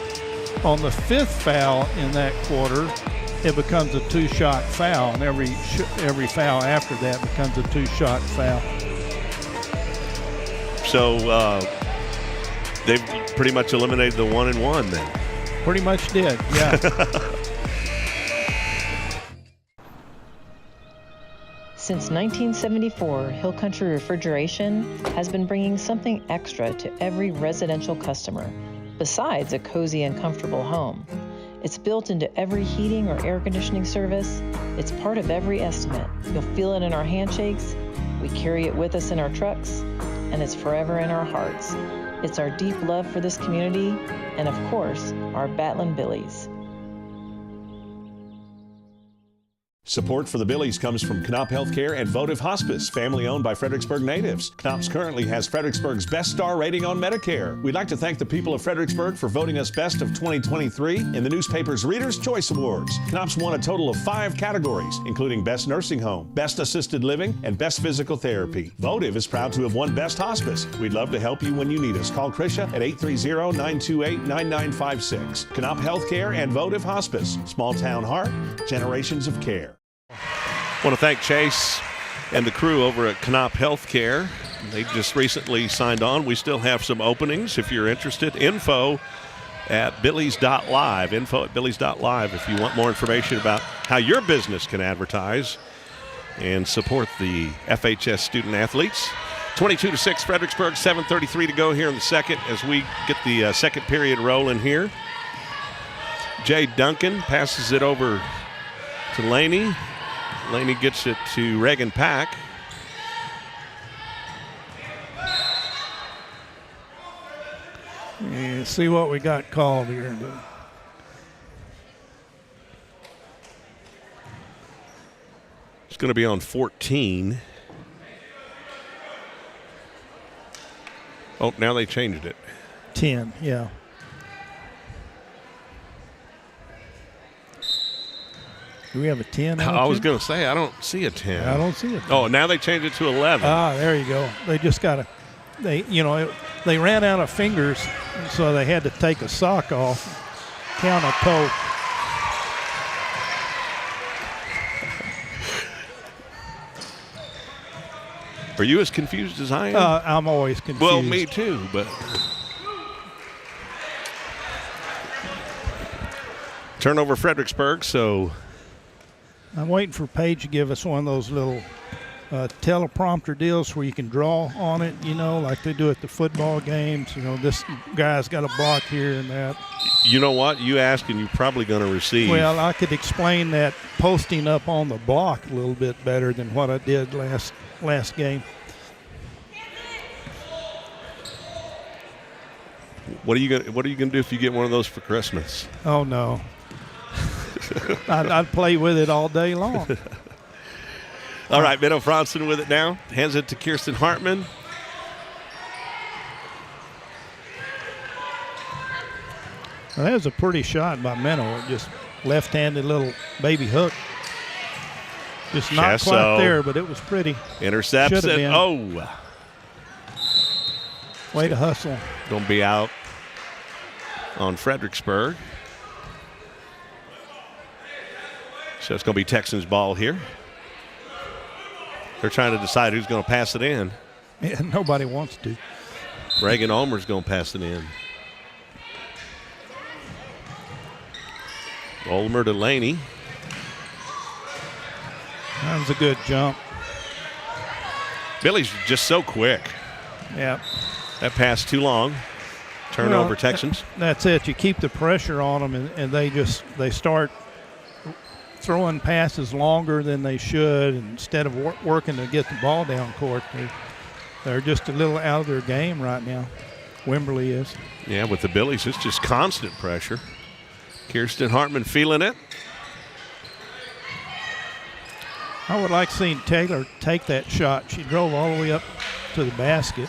On the 5th foul in that quarter, it becomes a 2-shot foul, and every foul after that becomes a 2-shot foul. So they've pretty much eliminated the one-and-one then. Pretty much did, yeah. Since 1974, Hill Country Refrigeration has been bringing something extra to every residential customer, besides a cozy and comfortable home. It's built into every heating or air conditioning service. It's part of every estimate. You'll feel it in our handshakes. We carry it with us in our trucks, and it's forever in our hearts. It's our deep love for this community, and of course, our Battling Billies. Support for the Billies comes from Knop Healthcare and Votive Hospice, family owned by Fredericksburg natives. Knop's currently has Fredericksburg's best star rating on Medicare. We'd like to thank the people of Fredericksburg for voting us best of 2023 in the newspaper's Reader's Choice Awards. Knop's won a total of 5 categories, including Best Nursing Home, Best Assisted Living, and Best Physical Therapy. Votive is proud to have won Best Hospice. We'd love to help you when you need us. Call Krisha at 830-928-9956. Knop Healthcare and Votive Hospice. Small town heart, generations of care. I want to thank Chase and the crew over at Knop Healthcare. They just recently signed on. We still have some openings if you're interested. Info at Billies.Live. Info at Billies.Live if you want more information about how your business can advertise and support the FHS student athletes. 22-6 Fredericksburg, 7:33 to go here in the second as we get the second period rolling here. Jay Duncan passes it over to Laney. Laney gets it to Reagan Pack. And see what we got called here. It's going to be on 14. Oh, now they changed it. 10, yeah. Do we have a 10? I was going to say, I don't see a 10. I don't see it. Oh, now they changed it to 11. Ah, there you go. They just got to, they ran out of fingers, so they had to take a sock off, count a toe. Are you as confused as I am? I'm always confused. Well, me too, but. Turnover Fredericksburg, so. I'm waiting for Paige to give us one of those little teleprompter deals where you can draw on it, like they do at the football games. This guy's got a block here and that. You know what? You ask and you're probably going to receive. Well, I could explain that posting up on the block a little bit better than what I did last game. What are you going to do if you get one of those for Christmas? Oh, no. I'd play with it all day long. All right, Minnow Franson with it now. Hands it to Kirsten Hartman. Well, that was a pretty shot by Minnow. Just left-handed little baby hook. Just not quite there, but it was pretty. Intercepts it. Oh. Way to hustle. Going to be out on Fredericksburg. So it's going to be Texans ball here. They're trying to decide who's going to pass it in. Yeah, nobody wants to. Reagan Ulmer's going to pass it in. Ulmer to Laney. That was a good jump. Billy's just so quick. Yeah. That pass too long. Turnover Texans. That's it. You keep the pressure on them, and they start throwing passes longer than they should instead of working to get the ball down court. They're just a little out of their game right now. Wimberley is. Yeah, with the Billies, it's just constant pressure. Kirsten Hartman feeling it. I would like seeing Taylor take that shot. She drove all the way up to the basket.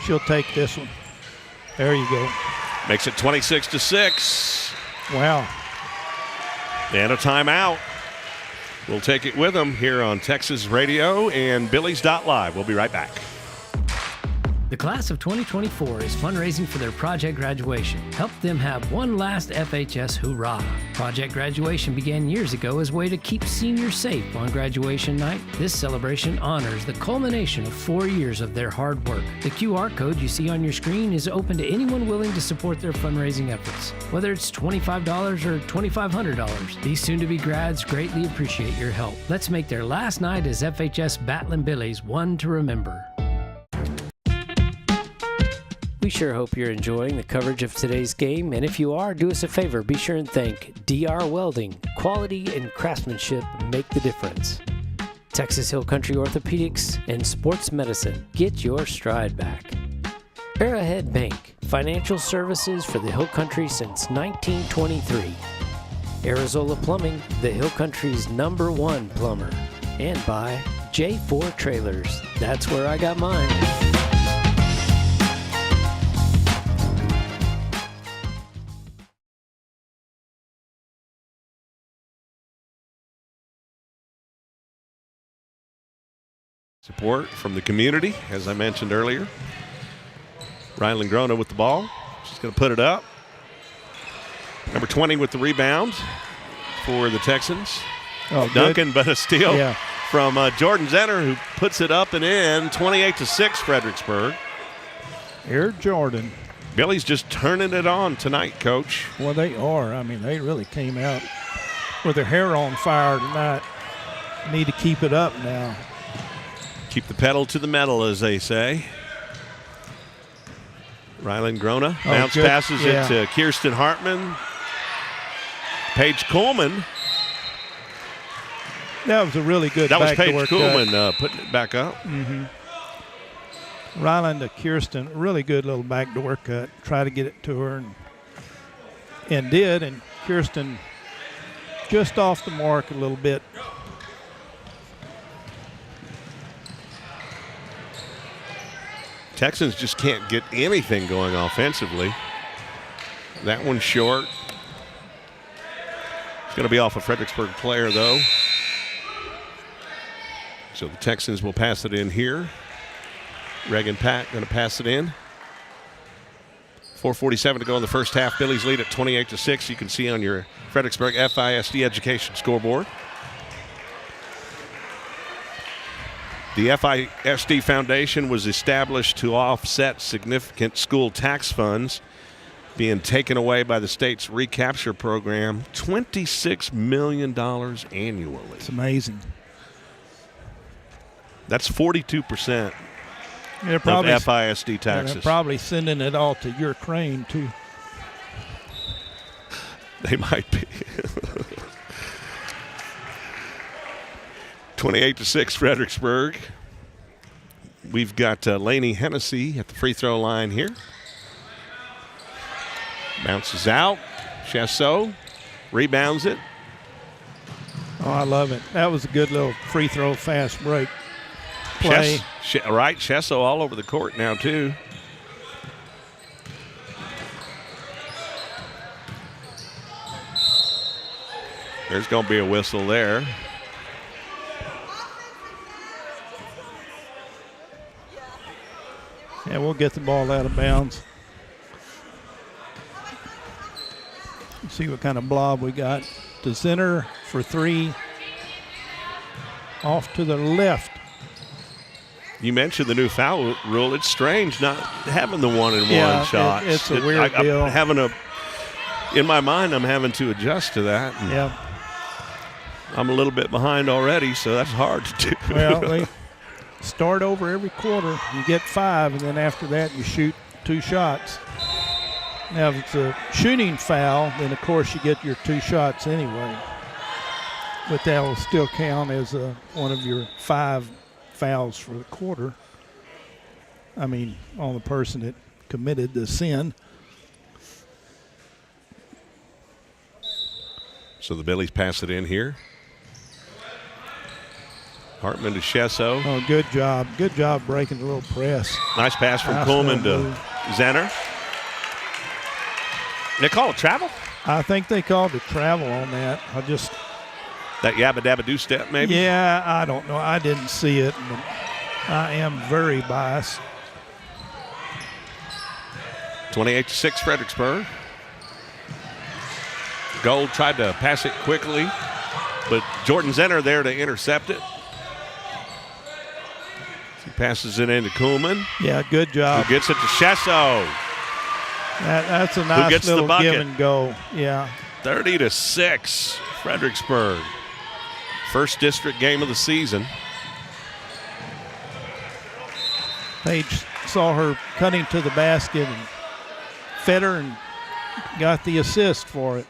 She'll take this one. There you go. Makes it 26-6. Wow. And a timeout. We'll take it with them here on Texas Radio and Billies.Live. We'll be right back. The class of 2024 is fundraising for their project graduation. Help them have one last FHS hoorah. Project graduation began years ago as a way to keep seniors safe on graduation night. This celebration honors the culmination of 4 years of their hard work. The QR code you see on your screen is open to anyone willing to support their fundraising efforts. Whether it's $25 or $2,500, these soon-to-be grads greatly appreciate your help. Let's make their last night as FHS Battling Billies one to remember. We sure hope you're enjoying the coverage of today's game, and if you are, do us a favor, be sure and thank DR Welding. Quality and craftsmanship make the difference. Texas Hill Country Orthopedics and Sports Medicine. Get your stride back. Arrowhead Bank. Financial services for the Hill Country since 1923. Arizola Plumbing, the Hill Country's #1 plumber. And by J4 Trailers. That's where I got mine. Support from the community, as I mentioned earlier. Rylan Grona with the ball. She's going to put it up. Number 20 with the rebound for the Texans. Oh, Duncan, but a steal from Jordan Zenner, who puts it up and in. 28-6 Fredericksburg. Air Jordan. Billy's just turning it on tonight, Coach. Well, they are. I mean, they really came out with their hair on fire tonight. Need to keep it up now. Keep the pedal to the metal, as they say. Rylan Grona bounce passes it to Kirsten Hartman. Paige Coleman. That was a really good That was Paige backdoor Coleman putting it back up. Mm-hmm. Rylan to Kirsten, really good little backdoor cut. Try to get it to her and did. And Kirsten just off the mark a little bit. Texans just can't get anything going offensively. That one's short. It's going to be off a Fredericksburg player, though. So the Texans will pass it in here. Reagan Pack going to pass it in. 4:47 to go in the first half. Billy's lead at 28-6. You can see on your Fredericksburg FISD education scoreboard. The FISD Foundation was established to offset significant school tax funds being taken away by the state's recapture program. $26 million annually. It's amazing. That's 42% of FISD taxes. They're probably sending it all to your crane, too. They might be. 28-6 Fredericksburg. We've got Lainey Hennessy at the free throw line here. Bounces out. Chesseau rebounds it. Oh, I love it. That was a good little free throw fast break play. Right, Chesseau all over the court now, too. There's going to be a whistle there. Yeah, we'll get the ball out of bounds. Let's see what kind of blob we got. To center for three. Off to the left. You mentioned the new foul rule. It's strange not having the one-and-one shots. It's a weird deal. In my mind, I'm having to adjust to that. Yeah. I'm a little bit behind already, so that's hard to do. Well, they start over every quarter. You get 5, and then after that you shoot 2 shots. Now, if it's a shooting foul, then, of course, you get your 2 shots anyway. But that will still count as one of your 5 fouls for the quarter. I mean, on the person that committed the sin. So the Billies pass it in here. Hartman to Chesseau. Oh, good job. Good job breaking the little press. Nice pass from Coleman to Zenner. They call it travel? I think they called it travel on that. That yabba dabba do step, maybe? Yeah, I don't know. I didn't see it. But I am very biased. 28-6 Fredericksburg. Gold tried to pass it quickly, but Jordan Zenner there to intercept it. He passes it into Kuhlman. Yeah, good job. Who gets it to Chesseau. That's a nice little give and go. Yeah. 30-6 Fredericksburg. First district game of the season. Paige saw her cutting to the basket and fed her and got the assist for it.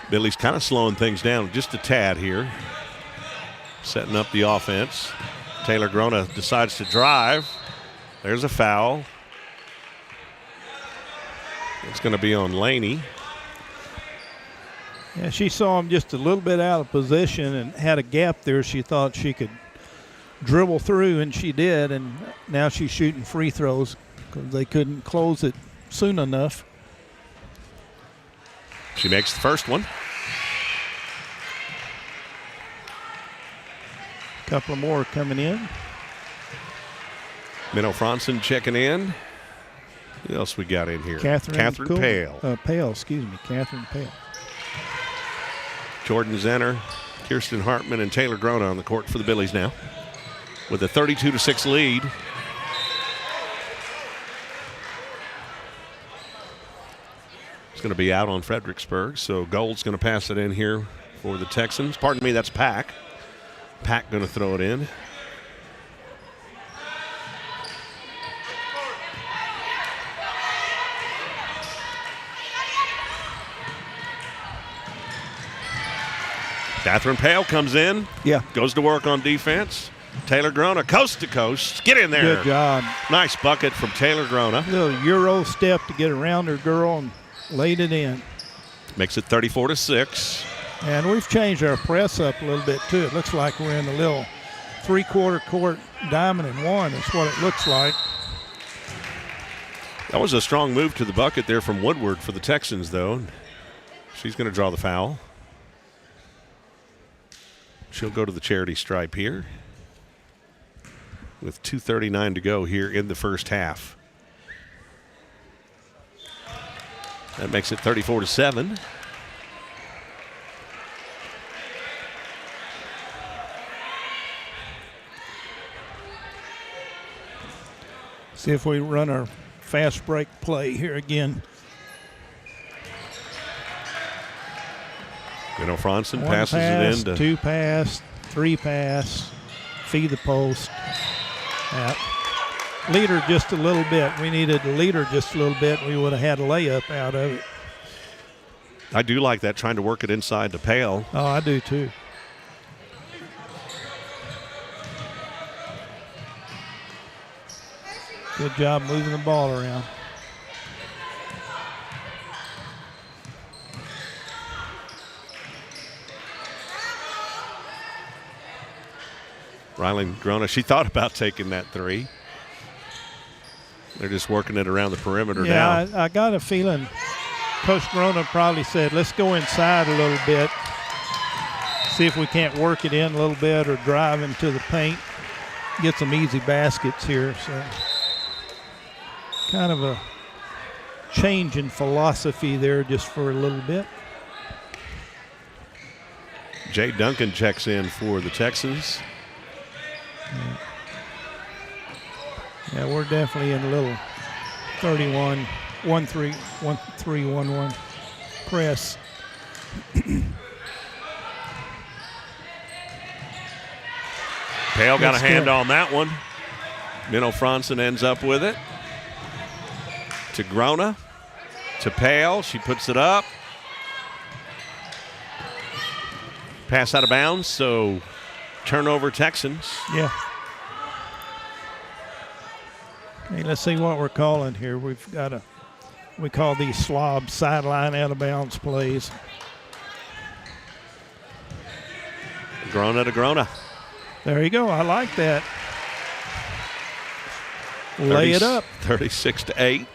Billy's kind of slowing things down just a tad here. Setting up the offense. Taylor Grona decides to drive. There's a foul. It's going to be on Laney. Yeah, she saw him just a little bit out of position and had a gap there. She thought she could dribble through, and she did, and now she's shooting free throws because they couldn't close it soon enough. She makes the first one. Couple more coming in. Minnow Franson checking in. Who else we got in here? Catherine Pale. Catherine Pale. Jordan Zenner, Kirsten Hartman, and Taylor Grona on the court for the Billies now with a 32-6 lead. It's going to be out on Fredericksburg, so Gold's going to pass it in here for the Texans. Pardon me, that's Pack. Pack going to throw it in. Catherine Pale comes in. Yeah. Goes to work on defense. Taylor Grona, coast to coast. Get in there. Good job. Nice bucket from Taylor Grona. Little Euro step to get around her girl and laid it in. Makes it 34-6. And we've changed our press up a little bit, too. It looks like we're in a little three-quarter court diamond and one. That's what it looks like. That was a strong move to the bucket there from Woodward for the Texans, though. She's going to draw the foul. She'll go to the charity stripe here with 2:39 to go here in the first half. That makes it 34-7. See if we run our fast break play here again. Franson One passes pass, it in to two pass, three pass, feed the post. Yeah. Lead her just a little bit. We needed to lead her just a little bit. We would have had a layup out of it. I do like that, trying to work it inside the Pale. Oh, I do too. Good job moving the ball around. Rylan Grona, she thought about taking that three. They're just working it around the perimeter now. Yeah, I got a feeling Coach Grona probably said, let's go inside a little bit, see if we can't work it in a little bit or drive into the paint, get some easy baskets here. So kind of a change in philosophy there just for a little bit. Jay Duncan checks in for the Texans. Yeah, we're definitely in a little 1-3-1-1 press. Pale got a hand on that one. Minnow Franson ends up with it. To Grona. To Pale. She puts it up. Pass out of bounds, so turnover Texans. Yeah. Okay, let's see what we're calling here. We call these slob sideline out of bounds plays. Grona to Grona. There you go. I like that. Lay it up. 36-8.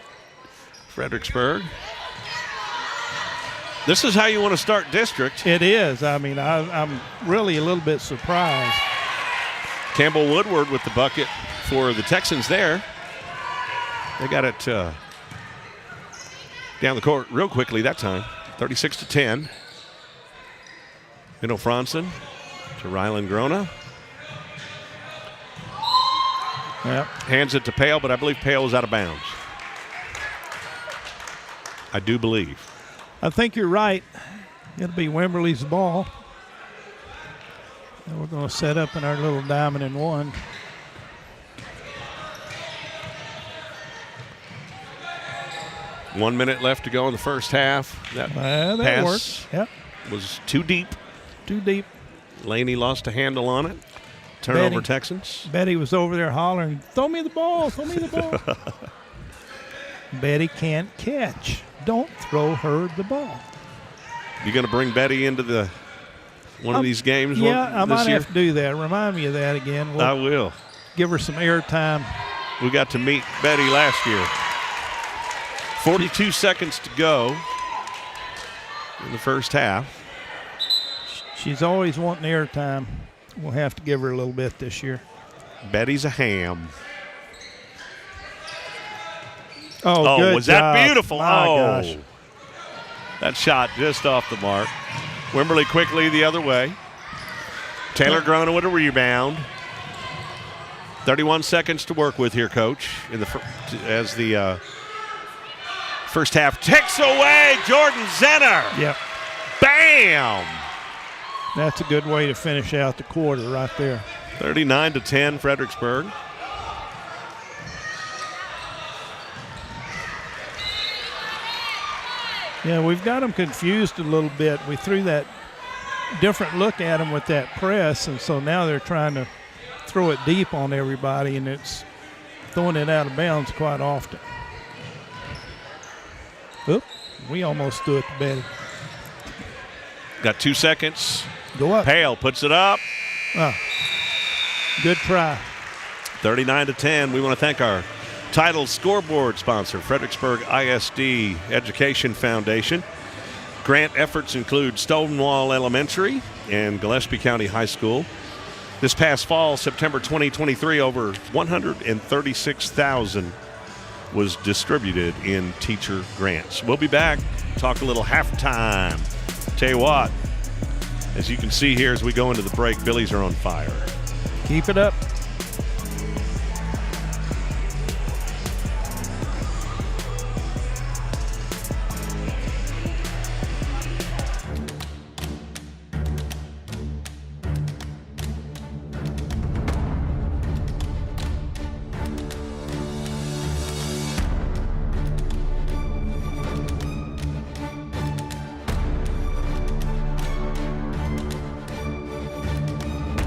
Fredericksburg. This is how you want to start district. It is. I mean, I'm really a little bit surprised. Campbell Woodward with the bucket for the Texans there. They got it down the court real quickly that time. 36-10. Minnow Franson to Rylan Grona. Yep. Hands it to Pale, but I believe Pale is out of bounds. I do believe. I think you're right. It'll be Wimberley's ball. And we're going to set up in our little diamond and one. One minute left to go in the first half. That pass works. Yep. was too deep. Too deep. Laney lost a handle on it. Turnover, Betty. Texans. Betty was over there hollering, "Throw me the ball, throw me the ball." Betty can't catch. Don't throw her the ball. You going to bring Betty into one of these games? Yeah, I this might year? have to do that. Remind me of that again. I will. Give her some airtime. We got to meet Betty last year. 42 seconds to go in the first half. She's always wanting airtime. We'll have to give her a little bit this year. Betty's a ham. Oh, good was job. that beautiful? My gosh. That shot just off the mark. Wimberley quickly the other way. Taylor Grona with a rebound. 31 seconds to work with here, Coach. As the first half takes away Jordan Zenner. Yep. Bam! That's a good way to finish out the quarter right there. 39-10, Fredericksburg. Yeah, we've got them confused a little bit. We threw that different look at them with that press, and so now they're trying to throw it deep on everybody, and it's throwing it out of bounds quite often. Oop, we almost threw it to Betty. Got 2 seconds. Go up. Hale puts it up. Oh, good try. 39-10. We want to thank our title scoreboard sponsor, Fredericksburg ISD Education Foundation. Grant efforts include Stonewall Elementary and Gillespie County High School. This past fall, September 2023, over $136,000 was distributed in teacher grants. We'll be back, talk a little halftime. Tell you what, as you can see here as we go into the break, Billies are on fire. Keep it up.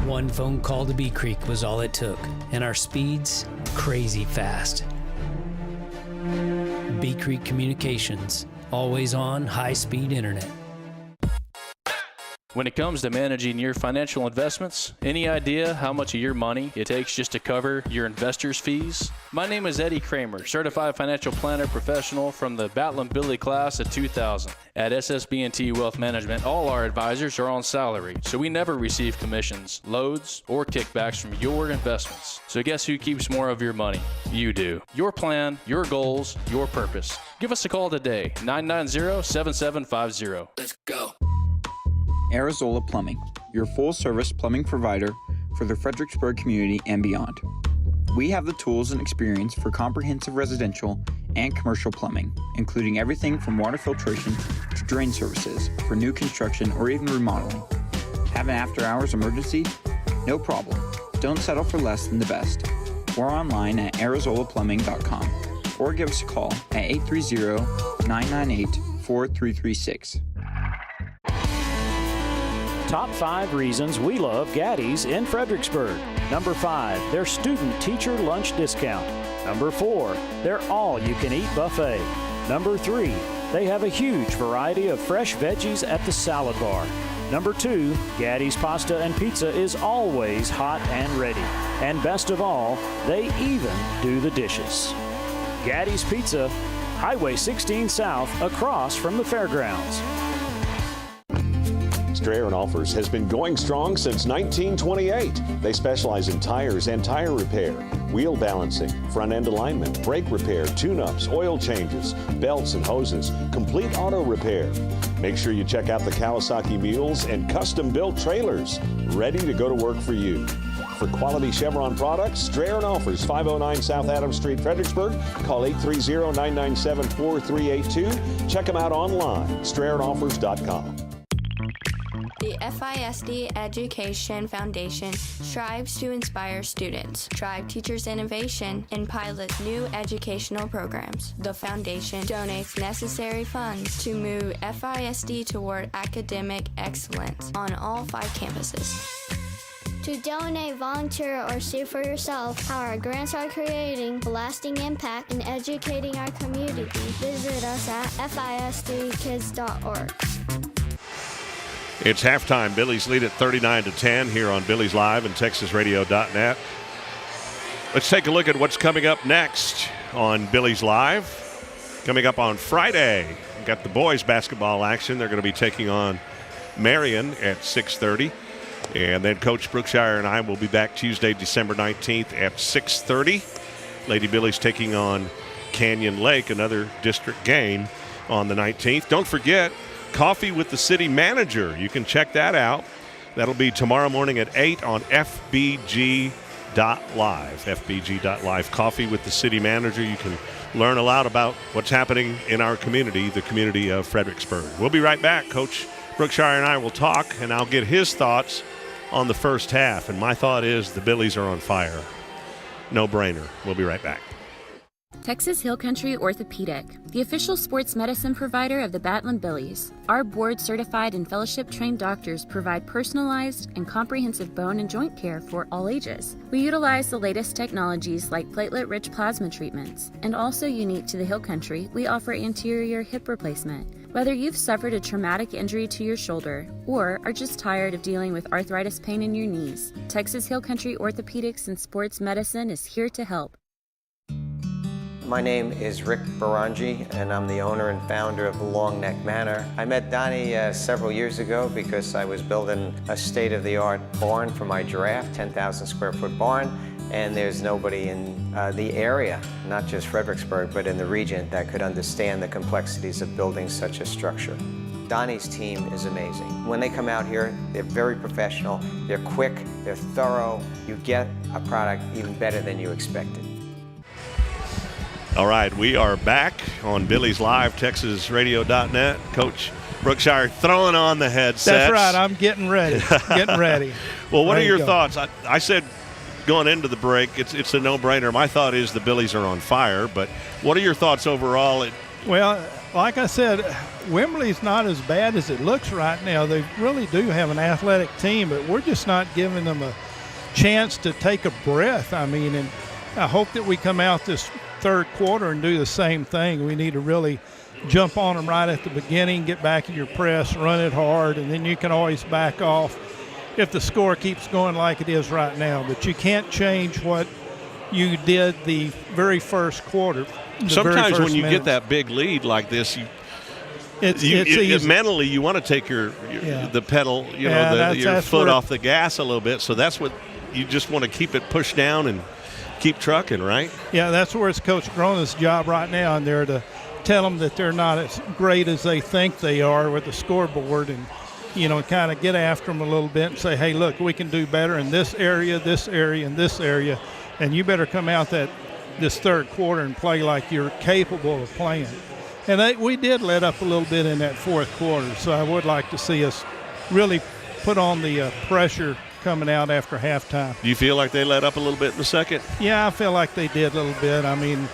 One phone call to Bee Creek was all it took, and our speeds crazy fast. Bee Creek Communications, always on high-speed internet. When it comes to managing your financial investments, any idea how much of your money it takes just to cover your investors' fees? My name is Eddie Kramer, certified financial planner professional from the Batlin Billy class of 2000. At SSB&T Wealth Management, all our advisors are on salary, so we never receive commissions, loads, or kickbacks from your investments. So guess who keeps more of your money? You do. Your plan, your goals, your purpose. Give us a call today, 990-7750. Let's go. Arizola Plumbing, your full-service plumbing provider for the Fredericksburg community and beyond. We have the tools and experience for comprehensive residential and commercial plumbing, including everything from water filtration to drain services for new construction or even remodeling. Have an after-hours emergency? No problem. Don't settle for less than the best. We're online at ArizolaPlumbing.com or give us a call at 830-998-4336. Top 5 reasons we love Gaddy's in Fredericksburg. Number 5, their student-teacher lunch discount. Number 4, their all-you-can-eat buffet. Number 3, they have a huge variety of fresh veggies at the salad bar. Number 2, Gaddy's pasta and pizza is always hot and ready. And best of all, they even do the dishes. Gaddy's Pizza, Highway 16 South, across from the fairgrounds. Strayer & Offers has been going strong since 1928. They specialize in tires and tire repair, wheel balancing, front-end alignment, brake repair, tune-ups, oil changes, belts and hoses, complete auto repair. Make sure you check out the Kawasaki mules and custom-built trailers, ready to go to work for you. For quality Chevron products, Strayer & Offers, 509 South Adams Street, Fredericksburg. Call 830-997-4382. Check them out online, StrayerandOffers.com. The The FISD Education Foundation strives to inspire students, drive teachers' innovation, and pilot new educational programs. The foundation donates necessary funds to move FISD toward academic excellence on all 5 campuses. To donate, volunteer, or see for yourself how our grants are creating a lasting impact in educating our community, visit us at fisdkids.org. It's halftime. Billies lead at 39-10 here on Billies.Live and TexasRadio.net. Let's take a look at what's coming up next on Billies.Live. Coming up on Friday, we've got the boys basketball action. They're going to be taking on Marion at 6:30. And then Coach Brookshire and I will be back Tuesday, December 19th at 6:30. Lady Billies taking on Canyon Lake, another district game on the 19th. Don't forget, Coffee with the City Manager. You can check that out. That'll be tomorrow morning at 8 on FBG.Live. FBG.Live. Coffee with the City Manager. You can learn a lot about what's happening in our community, the community of Fredericksburg. We'll be right back. Coach Brookshire and I will talk, and I'll get his thoughts on the first half. And my thought is the Billies are on fire. No brainer. We'll be right back. Texas Hill Country Orthopedic, the official sports medicine provider of the Batland Billies. Our board-certified and fellowship-trained doctors provide personalized and comprehensive bone and joint care for all ages. We utilize the latest technologies like platelet-rich plasma treatments, and also unique to the Hill Country, we offer anterior hip replacement. Whether you've suffered a traumatic injury to your shoulder or are just tired of dealing with arthritis pain in your knees, Texas Hill Country Orthopedics and Sports Medicine is here to help. My name is Rick Barangi, and I'm the owner and founder of the Long Neck Manor. I met Donnie several years ago because I was building a state-of-the-art barn for my giraffe, 10,000 square foot barn, and there's nobody in the area, not just Fredericksburg, but in the region that could understand the complexities of building such a structure. Donnie's team is amazing. When they come out here, they're very professional, they're quick, they're thorough. You get a product even better than you expected. All right, we are back on Billies.Live, TexasRadio.net. Coach Brookshire throwing on the headsets. That's right. I'm getting ready. Well, what are your thoughts? I said going into the break, it's a no-brainer. My thought is the Billies are on fire, but what are your thoughts overall? Well, like I said, Wimberley's not as bad as it looks right now. They really do have an athletic team, but we're just not giving them a chance to take a breath. I mean, and I hope that we come out this third quarter and do the same thing. We need to really jump on them right at the beginning, get back in your press, run it hard, and then you can always back off if the score keeps going like it is right now. But you can't change what you did the very first quarter. Sometimes when you get that big lead like this, it's mentally you want to take the pedal, your foot off the gas a little bit. So that's what you just want to keep it pushed down and keep trucking, right? Yeah, that's where it's Coach Grona's job right now, and there to tell them that they're not as great as they think they are with the scoreboard, and kind of get after them a little bit and say, hey, look, we can do better in this area, and this area, and you better come out this third quarter and play like you're capable of playing. And we did let up a little bit in that fourth quarter, so I would like to see us really put on the pressure coming out after halftime. Do you feel like they let up a little bit in the second? Yeah, I feel like they did a little bit. I mean,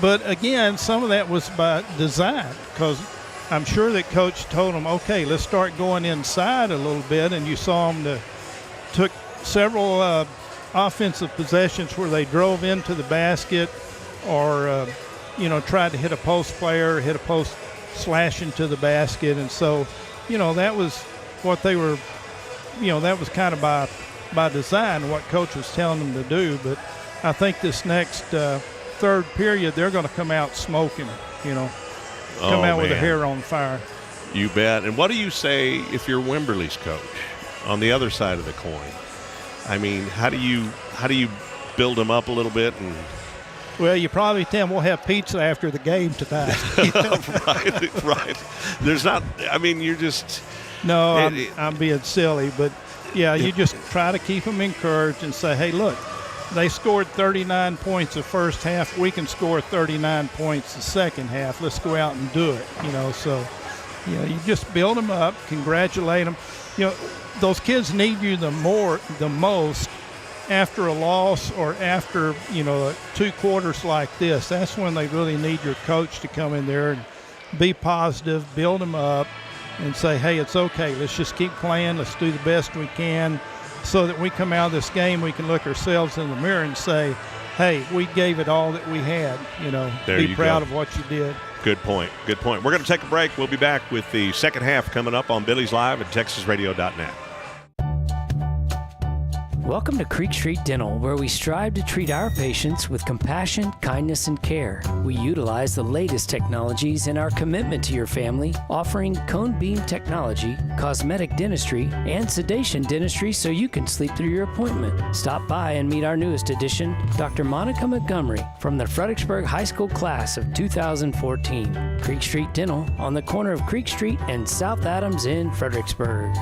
but again, some of that was by design, because I'm sure that Coach told them, okay, let's start going inside a little bit, and you saw them took several offensive possessions where they drove into the basket or, tried to hit a post player, hit a post slash into the basket. And so, that was what they were, that was kind of by design what Coach was telling them to do. But I think this next third period, they're going to come out smoking, come out with their hair on fire. You bet. And what do you say if you're Wimberley's coach on the other side of the coin? I mean, how do you build them up a little bit? And well, you probably tell them we'll have pizza after the game tonight. Right. There's not. I mean, you're just. No, I'm being silly, but yeah, you just try to keep them encouraged and say, hey, look, they scored 39 points the first half. We can score 39 points the second half. Let's go out and do it. So You just build them up, congratulate them. Those kids need you the most after a loss or after, 2 quarters like this. That's when they really need your coach to come in there and be positive, build them up, and say, hey, it's okay. Let's just keep playing. Let's do the best we can so that we come out of this game, we can look ourselves in the mirror and say, hey, we gave it all that we had. Be proud of what you did. Good point. Good point. We're going to take a break. We'll be back with the second half coming up on Billies.Live at TexasRadio.net. Welcome to Creek Street Dental, where we strive to treat our patients with compassion, kindness, and care. We utilize the latest technologies in our commitment to your family, offering cone beam technology, cosmetic dentistry, and sedation dentistry so you can sleep through your appointment. Stop by and meet our newest addition, Dr. Monica Montgomery from the Fredericksburg High School class of 2014. Creek Street Dental on the corner of Creek Street and South Adams in Fredericksburg.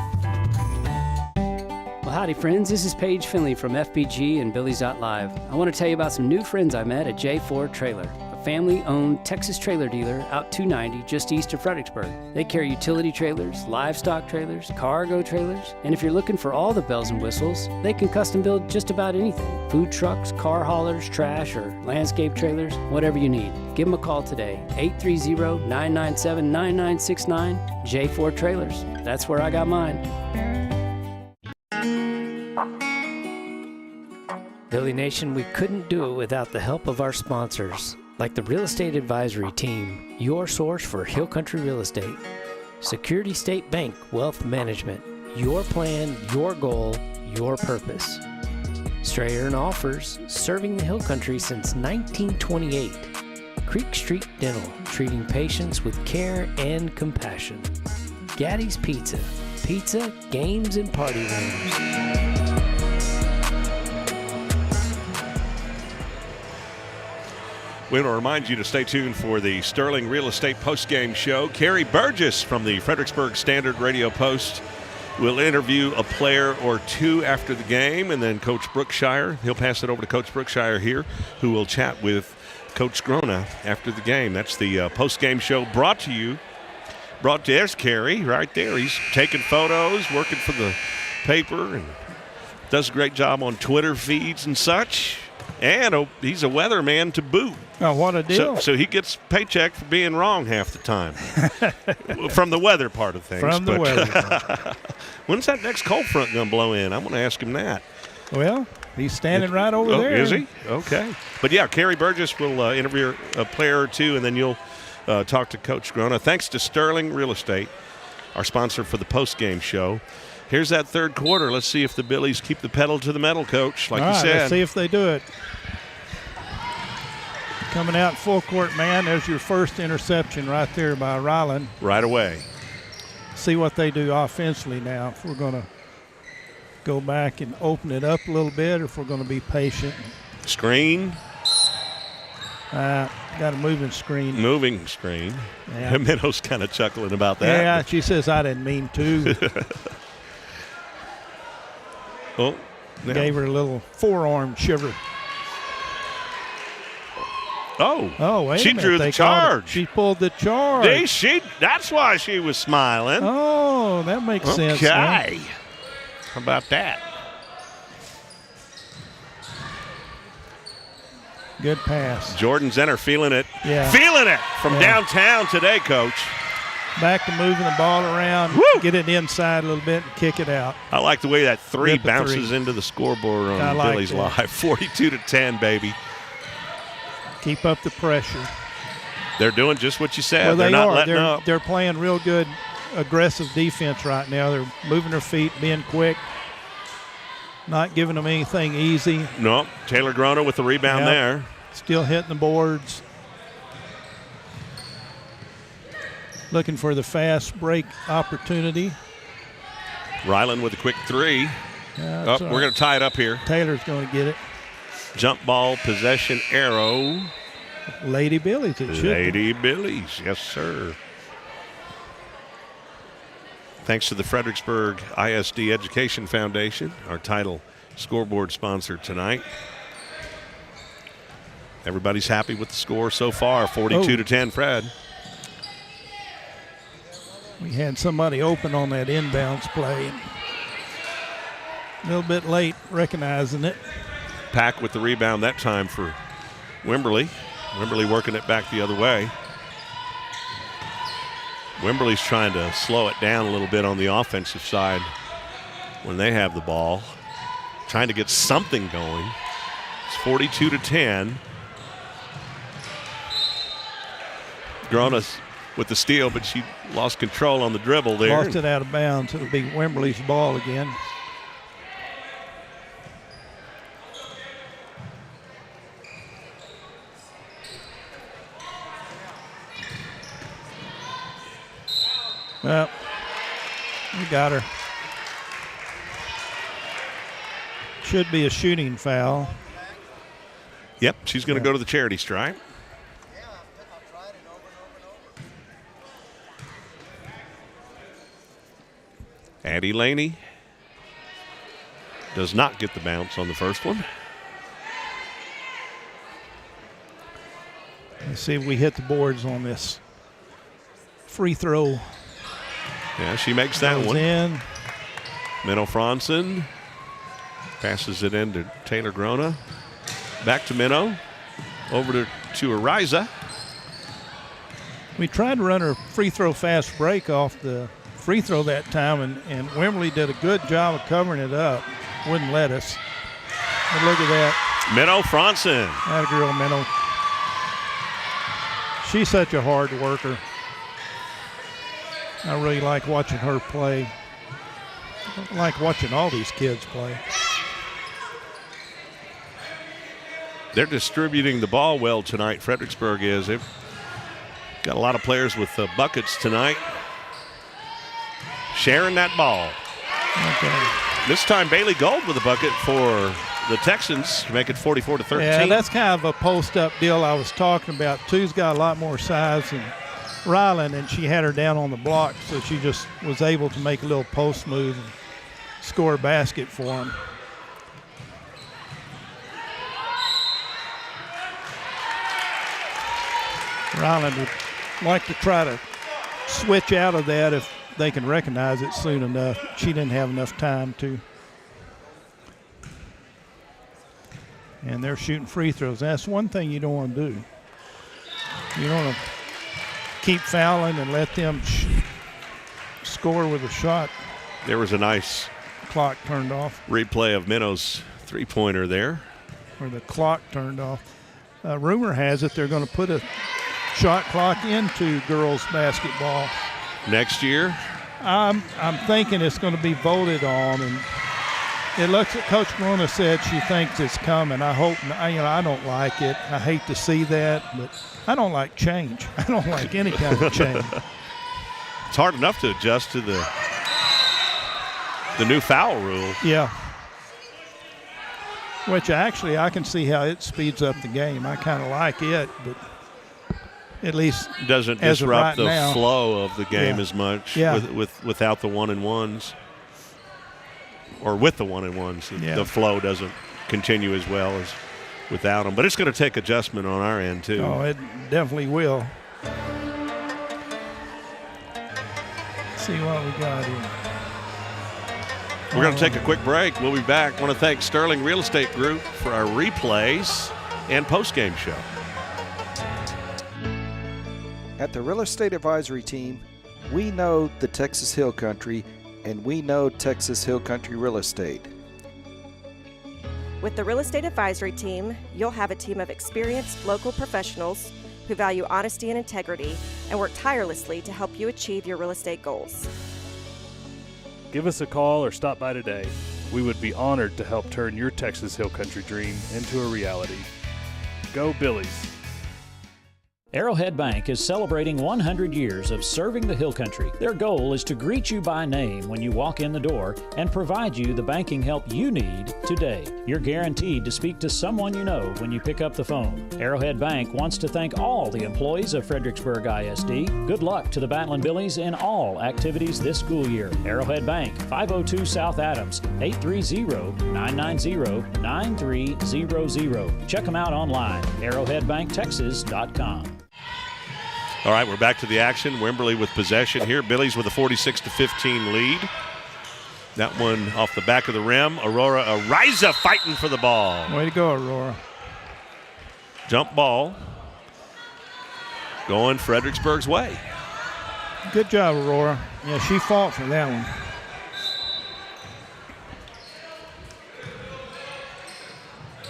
Well, howdy, friends. This is Paige Finley from FBG and Billies.Live. I want to tell you about some new friends I met at J4 Trailer, a family-owned Texas trailer dealer out 290 just east of Fredericksburg. They carry utility trailers, livestock trailers, cargo trailers, and if you're looking for all the bells and whistles, they can custom build just about anything. Food trucks, car haulers, trash, or landscape trailers, whatever you need. Give them a call today, 830-997-9969, J4 Trailers. That's where I got mine. Billy Nation, we couldn't do it without the help of our sponsors, like the Real Estate Advisory Team, your source for Hill Country real estate. Security State Bank Wealth Management, your plan, your goal, your purpose. Strayer and Offers, serving the Hill Country since 1928. Creek Street Dental, treating patients with care and compassion. Gaddy's Pizza, pizza, games, and party rooms. We want to remind you to stay tuned for the Sterling Real Estate postgame show. Carrie Burgess from the Fredericksburg Standard Radio Post will interview a player or two after the game, and then Coach Brookshire, he'll pass it over to Coach Brookshire here, who will chat with Coach Grona after the game. That's the postgame show brought to there's Carrie right there. He's taking photos, working for the paper, and does a great job on Twitter feeds and such. And he's a weatherman to boot. Oh, what a deal. So he gets paycheck for being wrong half the time. From the weather part of things. From the weather. When's that next cold front going to blow in? I want to ask him that. Well, he's standing right over there. Is he? Okay. But, yeah, Carrie Burgess will interview a player or two, and then you'll talk to Coach Grona. Thanks to Sterling Real Estate, our sponsor for the postgame show. Here's that third quarter. Let's see if the Billies keep the pedal to the metal, Coach, like you said. Let's see if they do it. Coming out full court, man. There's your first interception right there by Ryland. Right away. See what they do offensively now. If we're going to go back and open it up a little bit, or if we're going to be patient. Screen. Got a moving screen. Moving screen. Yeah. Minnow's kind of chuckling about that. Yeah, she says I didn't mean to. Oh, no. Gave her a little forearm shiver. Oh, wait she a minute. drew the charge. She pulled the charge. That's why she was smiling. Oh, that makes sense. Okay. How about that? Good pass. Jordan Zenner feeling it. Yeah. Feeling it from downtown today, Coach. Back to moving the ball around, get it inside a little bit, and kick it out. I like the way that three bounces into the scoreboard on Billies.Live. 42-10, baby. Keep up the pressure. They're doing just what you said. Well, They're not letting up. They're playing real good, aggressive defense right now. They're moving their feet, being quick, not giving them anything easy. No, Taylor Grona with the rebound there. Still hitting the boards. Looking for the fast break opportunity. Ryland with a quick three. We're going to tie it up here. Taylor's going to get it. Jump ball, possession, arrow. Lady Billies, it should be. Lady Billies, yes, sir. Thanks to the Fredericksburg ISD Education Foundation, our title scoreboard sponsor tonight. Everybody's happy with the score so far, 42-10, Fred. We had somebody open on that inbounds play. A little bit late recognizing it. Pack with the rebound that time for Wimberley. Wimberley working it back the other way. Wimberley's trying to slow it down a little bit on the offensive side when they have the ball. Trying to get something going. It's 42-10. Grona's with the steal, but she lost control on the dribble there. Lost it out of bounds. It'll be Wimberley's ball again. Well, we got her. Should be a shooting foul. Yep, she's going to go to the charity stripe. Addie Laney does not get the bounce on the first one. Let's see if we hit the boards on this free throw. Yeah, she makes that Goes one. In. Minnow Franzen passes it in to Taylor Grona. Back to Minnow. Over to Ariza. We tried to run her free throw fast break off the free throw that time, and Wimberley did a good job of covering it up. Wouldn't let us. But look at that. Minnow Franzen. That girl, Minnow. She's such a hard worker. I really like watching her play. I like watching all these kids play. They're distributing the ball well tonight, Fredericksburg is. They've got a lot of players with buckets tonight. Sharing that ball. Okay. This time Bailey Gold with a bucket for the Texans to make it 44-13. Yeah, that's kind of a post-up deal I was talking about. Two's got a lot more size than Ryland, and she had her down on the block, so she just was able to make a little post move and score a basket for him. Ryland would like to try to switch out of that if they can recognize it soon enough. She didn't have enough time to. And they're shooting free throws. That's one thing you don't want to do. You don't want to keep fouling and let them score with a shot. There was a nice clock turned off. Replay of Minnow's three-pointer there. Or the clock turned off. Rumor has it they're going to put a shot clock into girls basketball next year. I'm thinking it's going to be voted on, and it looks. Coach Grona said she thinks it's coming. I hope. I don't like it. I hate to see that, but I don't like change. I don't like any kind of change. It's hard enough to adjust to the new foul rule. Yeah. Which actually I can see how it speeds up the game. I kind of like it, but at least doesn't as disrupt of right the now, flow of the game yeah. as much Yeah. without the one-and-ones. Or with the one-and-ones. Yeah. The flow doesn't continue as well as without them. But it's going to take adjustment on our end, too. Oh, it definitely will. Let's see what we got here. We're going to take a quick break. We'll be back. I want to thank Sterling Real Estate Group for our replays and post-game show. At the Real Estate Advisory Team, we know the Texas Hill Country, and we know Texas Hill Country Real Estate. With the Real Estate Advisory Team, you'll have a team of experienced local professionals who value honesty and integrity and work tirelessly to help you achieve your real estate goals. Give us a call or stop by today. We would be honored to help turn your Texas Hill Country dream into a reality. Go Billies! Arrowhead Bank is celebrating 100 years of serving the Hill Country. Their goal is to greet you by name when you walk in the door and provide you the banking help you need today. You're guaranteed to speak to someone you know when you pick up the phone. Arrowhead Bank wants to thank all the employees of Fredericksburg ISD. Good luck to the Batlin Billies in all activities this school year. Arrowhead Bank, 502 South Adams, 830-990-9300. Check them out online, arrowheadbanktexas.com. All right, we're back to the action. Wimberley with possession here. Billies with a 46-15 lead. That one off the back of the rim. Aurora Ariza fighting for the ball. Way to go, Aurora. Jump ball. Going Fredericksburg's way. Good job, Aurora. Yeah, she fought for that one.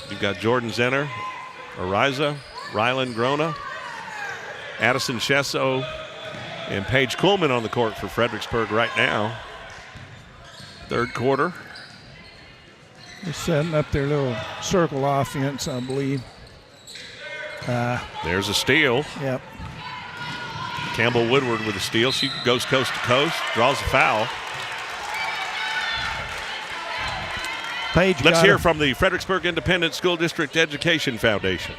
You've got Jordan Zenner, Ariza, Rylan Grona, Addison Shesso, and Paige Kuhlman on the court for Fredericksburg right now. Third quarter. They're setting up their little circle offense, I believe. There's a steal. Yep. Campbell Woodward with a steal. She goes coast to coast, draws a foul. Paige, let's hear from the Fredericksburg Independent School District Education Foundation.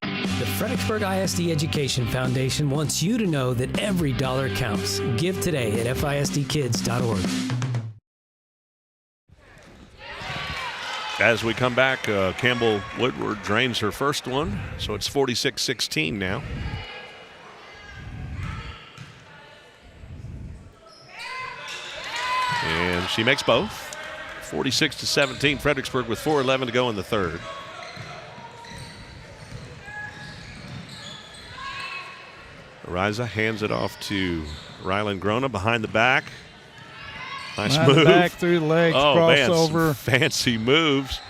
The Fredericksburg ISD Education Foundation wants you to know that every dollar counts. Give today at fisdkids.org. As we come back, Campbell Woodward drains her first one, so it's 46-16 now. And she makes both. 46-17, Fredericksburg with 4:11 to go in the third. Ariza hands it off to Rylan Grona behind the back. Nice behind move. The back, through the legs, crossover. Man, fancy moves.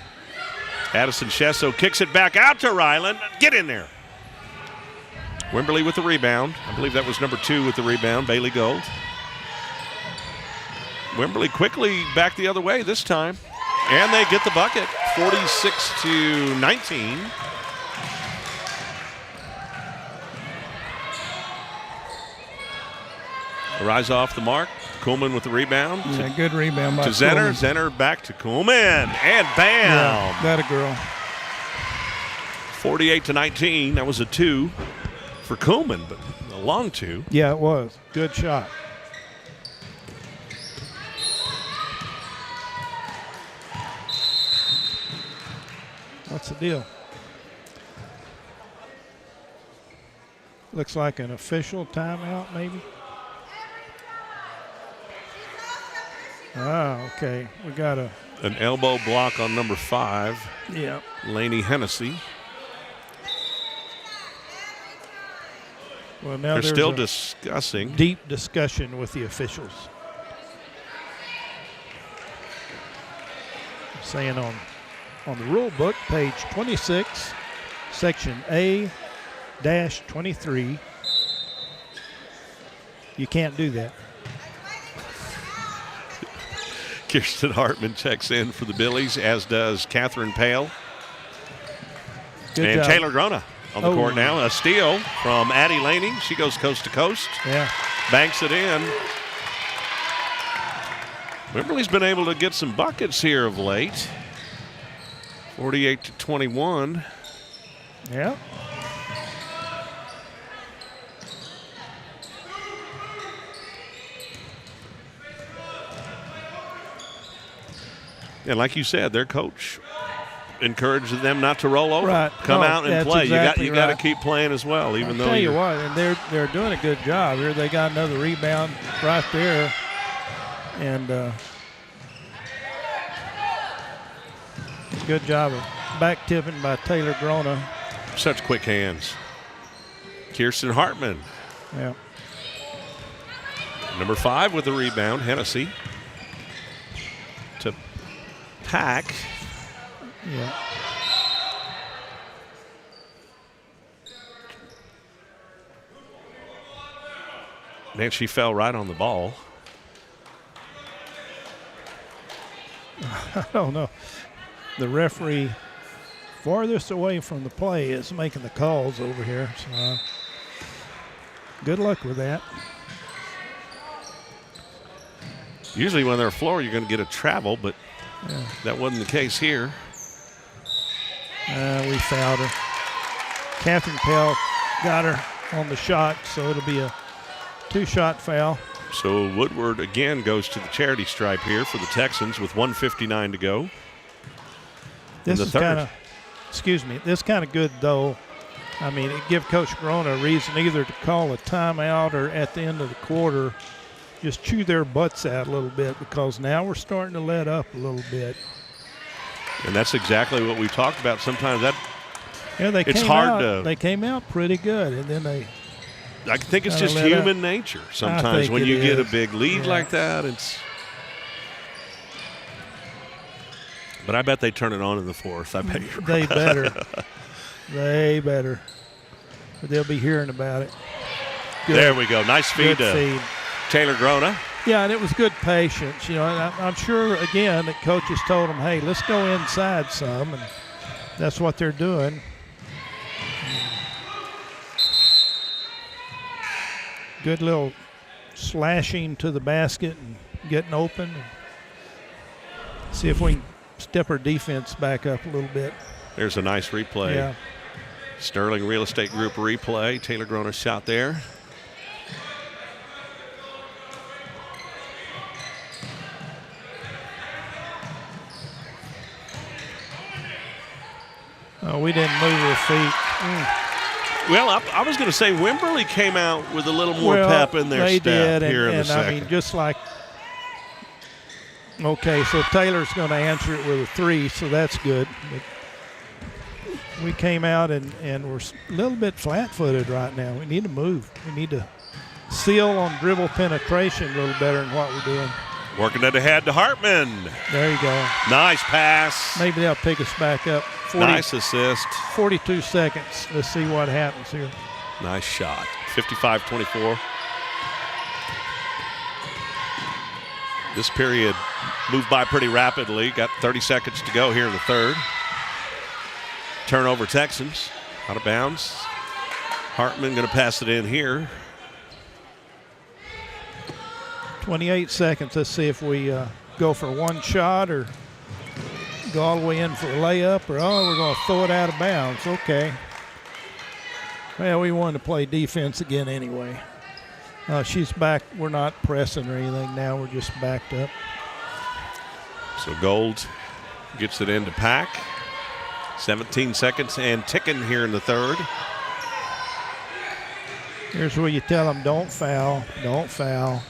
Addison Shesso kicks it back out to Rylan. Get in there. Wimberley with the rebound. I believe that was number 2 with the rebound, Bailey Gold. Wimberley quickly back the other way this time. And they get the bucket, 46-19. Ariza off the mark. Kuhlman with the rebound. Yeah, good rebound by to Zenner. Kuhlman. Zenner back to Kuhlman. And bam! Yeah, that a girl. 48-19. That was a 2 for Kuhlman, but a long 2. Yeah, it was. Good shot. What's the deal? Looks like an official timeout, maybe. Ah, okay. We got an elbow block on number 5. Yeah. Laney Hennessy. Well, now they're still discussing. Deep discussion with the officials. Saying on the rule book, page 26, section A-23, you can't do that. Kirsten Hartman checks in for the Billies, as does Catherine Pale. Good and job. Taylor Grona on the court now. A steal from Addie Laney. She goes coast to coast. Yeah. Banks it in. Wimberley's been able to get some buckets here of late. 48-21. Yeah. And like you said, their coach encouraged them not to roll over. Right. Come out and play. Exactly you got to right. keep playing as well, even though I'll tell you what, and they're doing a good job here. They got another rebound right there, and good job of back tipping by Taylor Grona. Such quick hands. Kirsten Hartman. Yeah. Number 5 with the rebound, Hennessy. To Pack. Yeah. Man, she fell right on the ball. I don't know. The referee farthest away from the play is making the calls over here. So good luck with that. Usually when they're floor, you're going to get a travel, but that wasn't the case here. We fouled her. Catherine Pell got her on the shot, so it'll be a 2-shot foul. So Woodward again goes to the charity stripe here for the Texans with 1:59 to go. This is kind of, this kind of good though, I mean, it give Coach Grona a reason either to call a timeout or at the end of the quarter just chew their butts out a little bit, because now we're starting to let up a little bit. And that's exactly what we talked about. Sometimes it's hard to. They came out pretty good, and then they. I think it's just human nature. Sometimes when you get a big lead like that, But I bet they turn it on in the fourth. I bet you're They better. They better. But they'll be hearing about it. Good. There we go. Nice feed to Taylor Grona. Yeah, and it was good patience. And I'm sure, again, that coaches told them, hey, let's go inside some, and that's what they're doing. Good little slashing to the basket and getting open. See if we can step our defense back up a little bit. There's a nice replay. Yeah. Sterling Real Estate Group replay. Taylor Grona's shot there. Oh, we didn't move our feet. Well, I was going to say Wimberley came out with a little more pep in their step here in the second. I mean, just like, okay, so Taylor's going to answer it with a three, so that's good. But we came out and we're a little bit flat-footed right now. We need to move. We need to seal on dribble penetration a little better than what we're doing. Working it ahead to Hartman. There you go. Nice pass. Maybe they'll pick us back up. Nice assist. 42 seconds. Let's see what happens here. Nice shot. 55-24. This period moved by pretty rapidly. Got 30 seconds to go here in the third. Turnover Texans. Out of bounds. Hartman going to pass it in here. 28 seconds. Let's see if we go for one shot or go all the way in for a layup, or we're going to throw it out of bounds. Okay. Well, we wanted to play defense again anyway. She's back. We're not pressing or anything now. We're just backed up. So Gold gets it into Pack. 17 seconds and ticking here in the third. Here's where you tell them, don't foul, don't foul.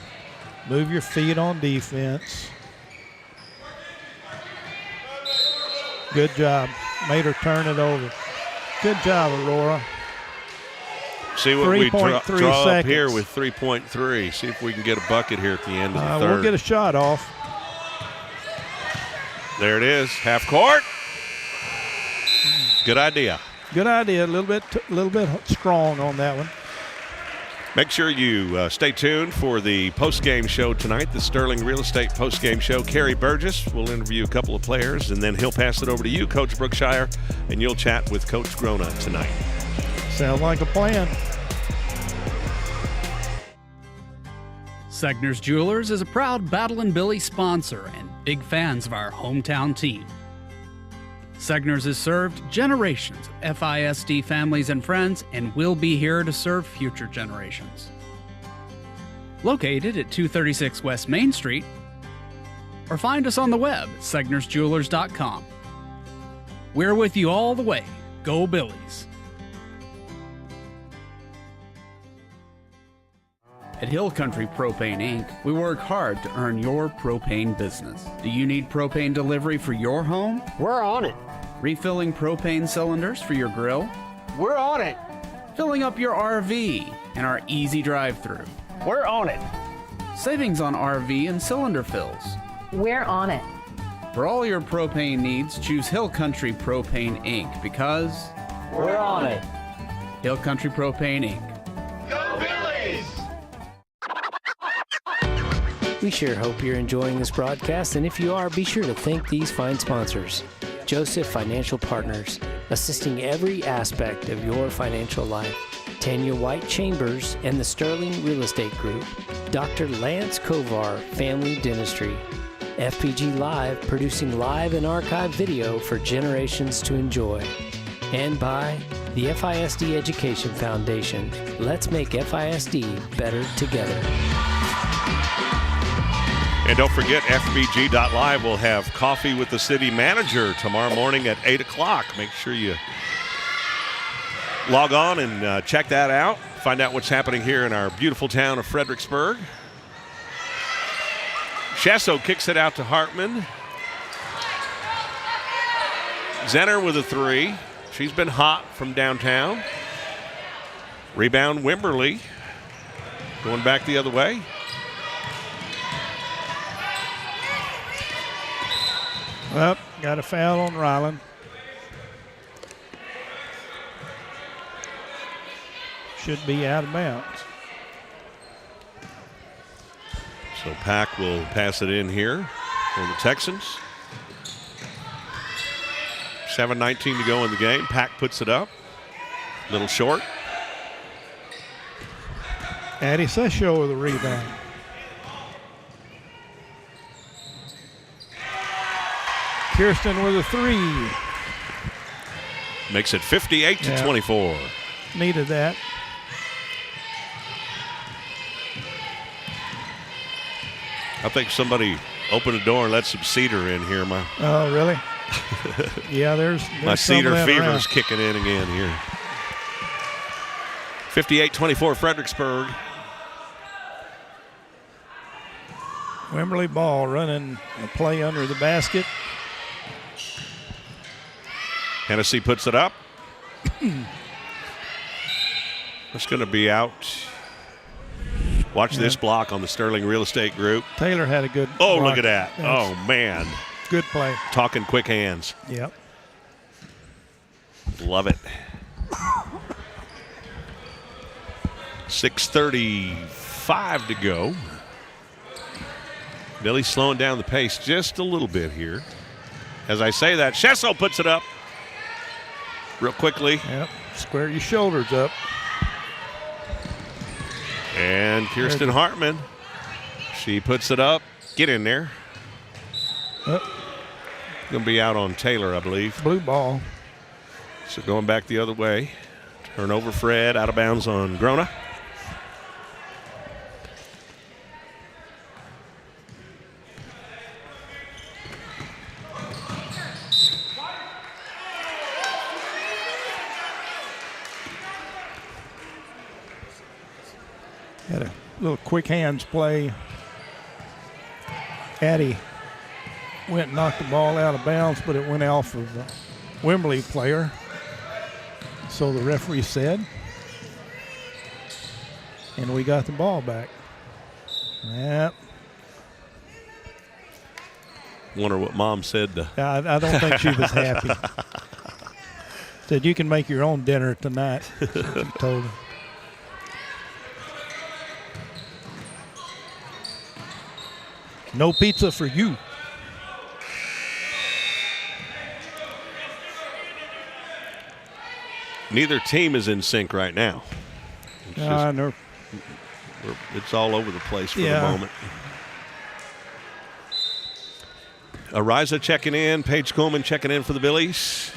Move your feet on defense. Good job. Made her turn it over. Good job, Aurora. See what we draw up here with 3.3. See if we can get a bucket here at the end of the third. We'll get a shot off. There it is, half court. Good idea. Good idea. A little bit strong on that one. Make sure you stay tuned for the post-game show tonight, the Sterling Real Estate post-game show. Kerry Burgess will interview a couple of players, and then he'll pass it over to you, Coach Brookshire, and you'll chat with Coach Grona tonight. Sounds like a plan. Segner's Jewelers is a proud Battle and Billy sponsor and big fans of our hometown team. Segner's has served generations of FISD families and friends and will be here to serve future generations. Located at 236 West Main Street, or find us on the web at segnersjewelers.com. We're with you all the way. Go Billies! At Hill Country Propane Inc., we work hard to earn your propane business. Do you need propane delivery for your home? We're on it. Refilling propane cylinders for your grill? We're on it. Filling up your RV and our easy drive-through? We're on it. Savings on RV and cylinder fills? We're on it. For all your propane needs, choose Hill Country Propane Inc. because we're on it. Hill Country Propane Inc. Go Billies! We sure hope you're enjoying this broadcast, and if you are, be sure to thank these fine sponsors. Joseph Financial Partners, assisting every aspect of your financial life. Tanya White Chambers and the Sterling Real Estate Group. Dr. Lance Kovar, Family Dentistry. FPG Live, producing live and archive video for generations to enjoy. And by the FISD Education Foundation. Let's make FISD better together. And don't forget, FBG.Live will have coffee with the city manager tomorrow morning at 8 o'clock. Make sure you log on and check that out. Find out what's happening here in our beautiful town of Fredericksburg. Shesso kicks it out to Hartman. Zenner with a 3. She's been hot from downtown. Rebound Wimberley. Going back the other way. Well, got a foul on Ryland. Should be out of bounds. So Pack will pass it in here for the Texans. 7:19 to go in the game. Pack puts it up. Little short. Addie Sesho with a rebound. Kirsten with a 3. Makes it 58-24. Needed that. I think somebody opened the door and let some cedar in here. Oh, really? Yeah, there's my cedar fever's around. kicking in again here. 58-24 Fredericksburg. Wimberley ball running a play under the basket. Hennessy puts it up. It's going to be out. Watch this block on the Sterling Real Estate Group. Taylor had a good Oh, block. look at that. Oh, man. Good play. Talking quick hands. Yep. Love it. 6:35 to go. Billy slowing down the pace just a little bit here. As I say that, Shesso puts it up real quickly. Yep. Square your shoulders up. And Kirsten Hartman, she puts it up. Get in there. Going to be out on Taylor, I believe. Blue ball. So going back the other way. Turnover Fred, out of bounds on Grona. Had a little quick hands play. Addie went and knocked the ball out of bounds, but it went off of a Wimberley player. So the referee said. And we got the ball back. Yep. Wonder what Mom said to. I don't think she was happy. Said you can make your own dinner tonight. She told her. No pizza for you. Neither team is in sync right now. It's all over the place for the moment. Ariza checking in. Paige Coleman checking in for the Billies.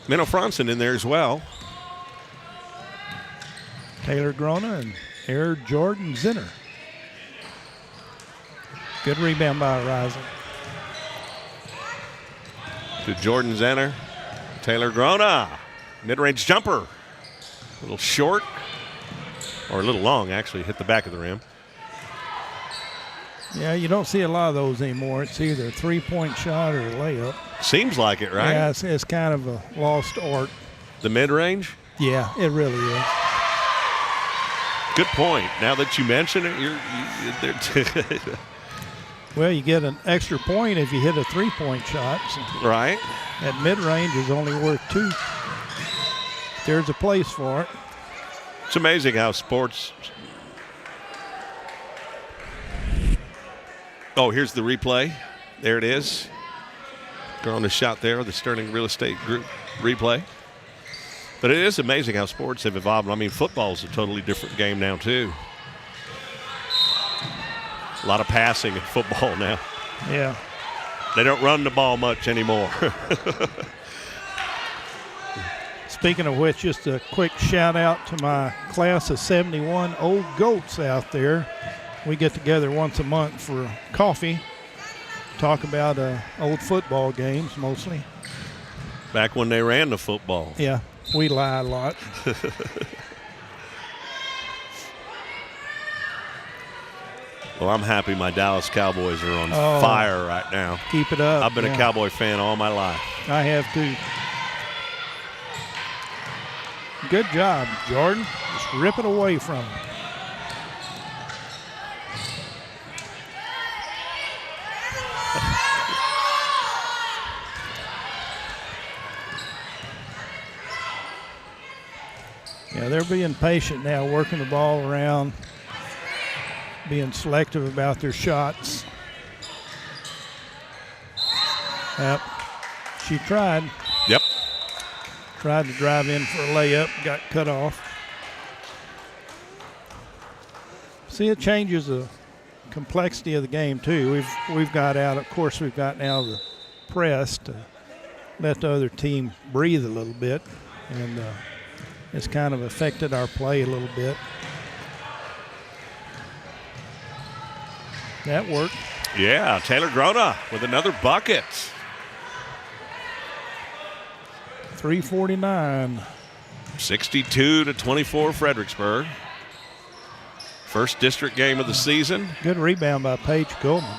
Minnow Franson in there as well. Taylor Grona and Air Jordan Zinner. Good rebound by Ariza. To Jordan Zenner. Taylor Grona. Mid-range jumper. A little short. Or a little long, actually. Hit the back of the rim. Yeah, you don't see a lot of those anymore. It's either a three-point shot or a layup. Seems like it, right? Yeah, it's kind of a lost art. The mid-range? Yeah, it really is. Good point. Now that you mention it, well, you get an extra point if you hit a three-point shot. So right. That mid-range is only worth 2. There's a place for it. It's amazing how sports. Oh, here's the replay. There it is. Girl on the shot there, the Sterling Real Estate Group replay. But it is amazing how sports have evolved. I mean, football's a totally different game now, too. A lot of passing in football now. Yeah. They don't run the ball much anymore. Speaking of which, just a quick shout out to my class of 71 old goats out there. We get together once a month for coffee, talk about old football games mostly. Back when they ran the football. Yeah. We lie a lot. Well, I'm happy my Dallas Cowboys are on fire right now. Keep it up. I've been a Cowboy fan all my life. I have too. Good job, Jordan. Just rip it away from him. Yeah, they're being patient now, working the ball around, being selective about their shots. Yep. She tried. Yep. Tried to drive in for a layup, got cut off. See, it changes the complexity of the game too. We've got out, of course, we've gotten out of the press to let the other team breathe a little bit, and it's kind of affected our play a little bit. That worked. Yeah, Taylor Grona with another bucket. 3:49. 62-24 Fredericksburg. First district game of the season. Good rebound by Paige Coleman.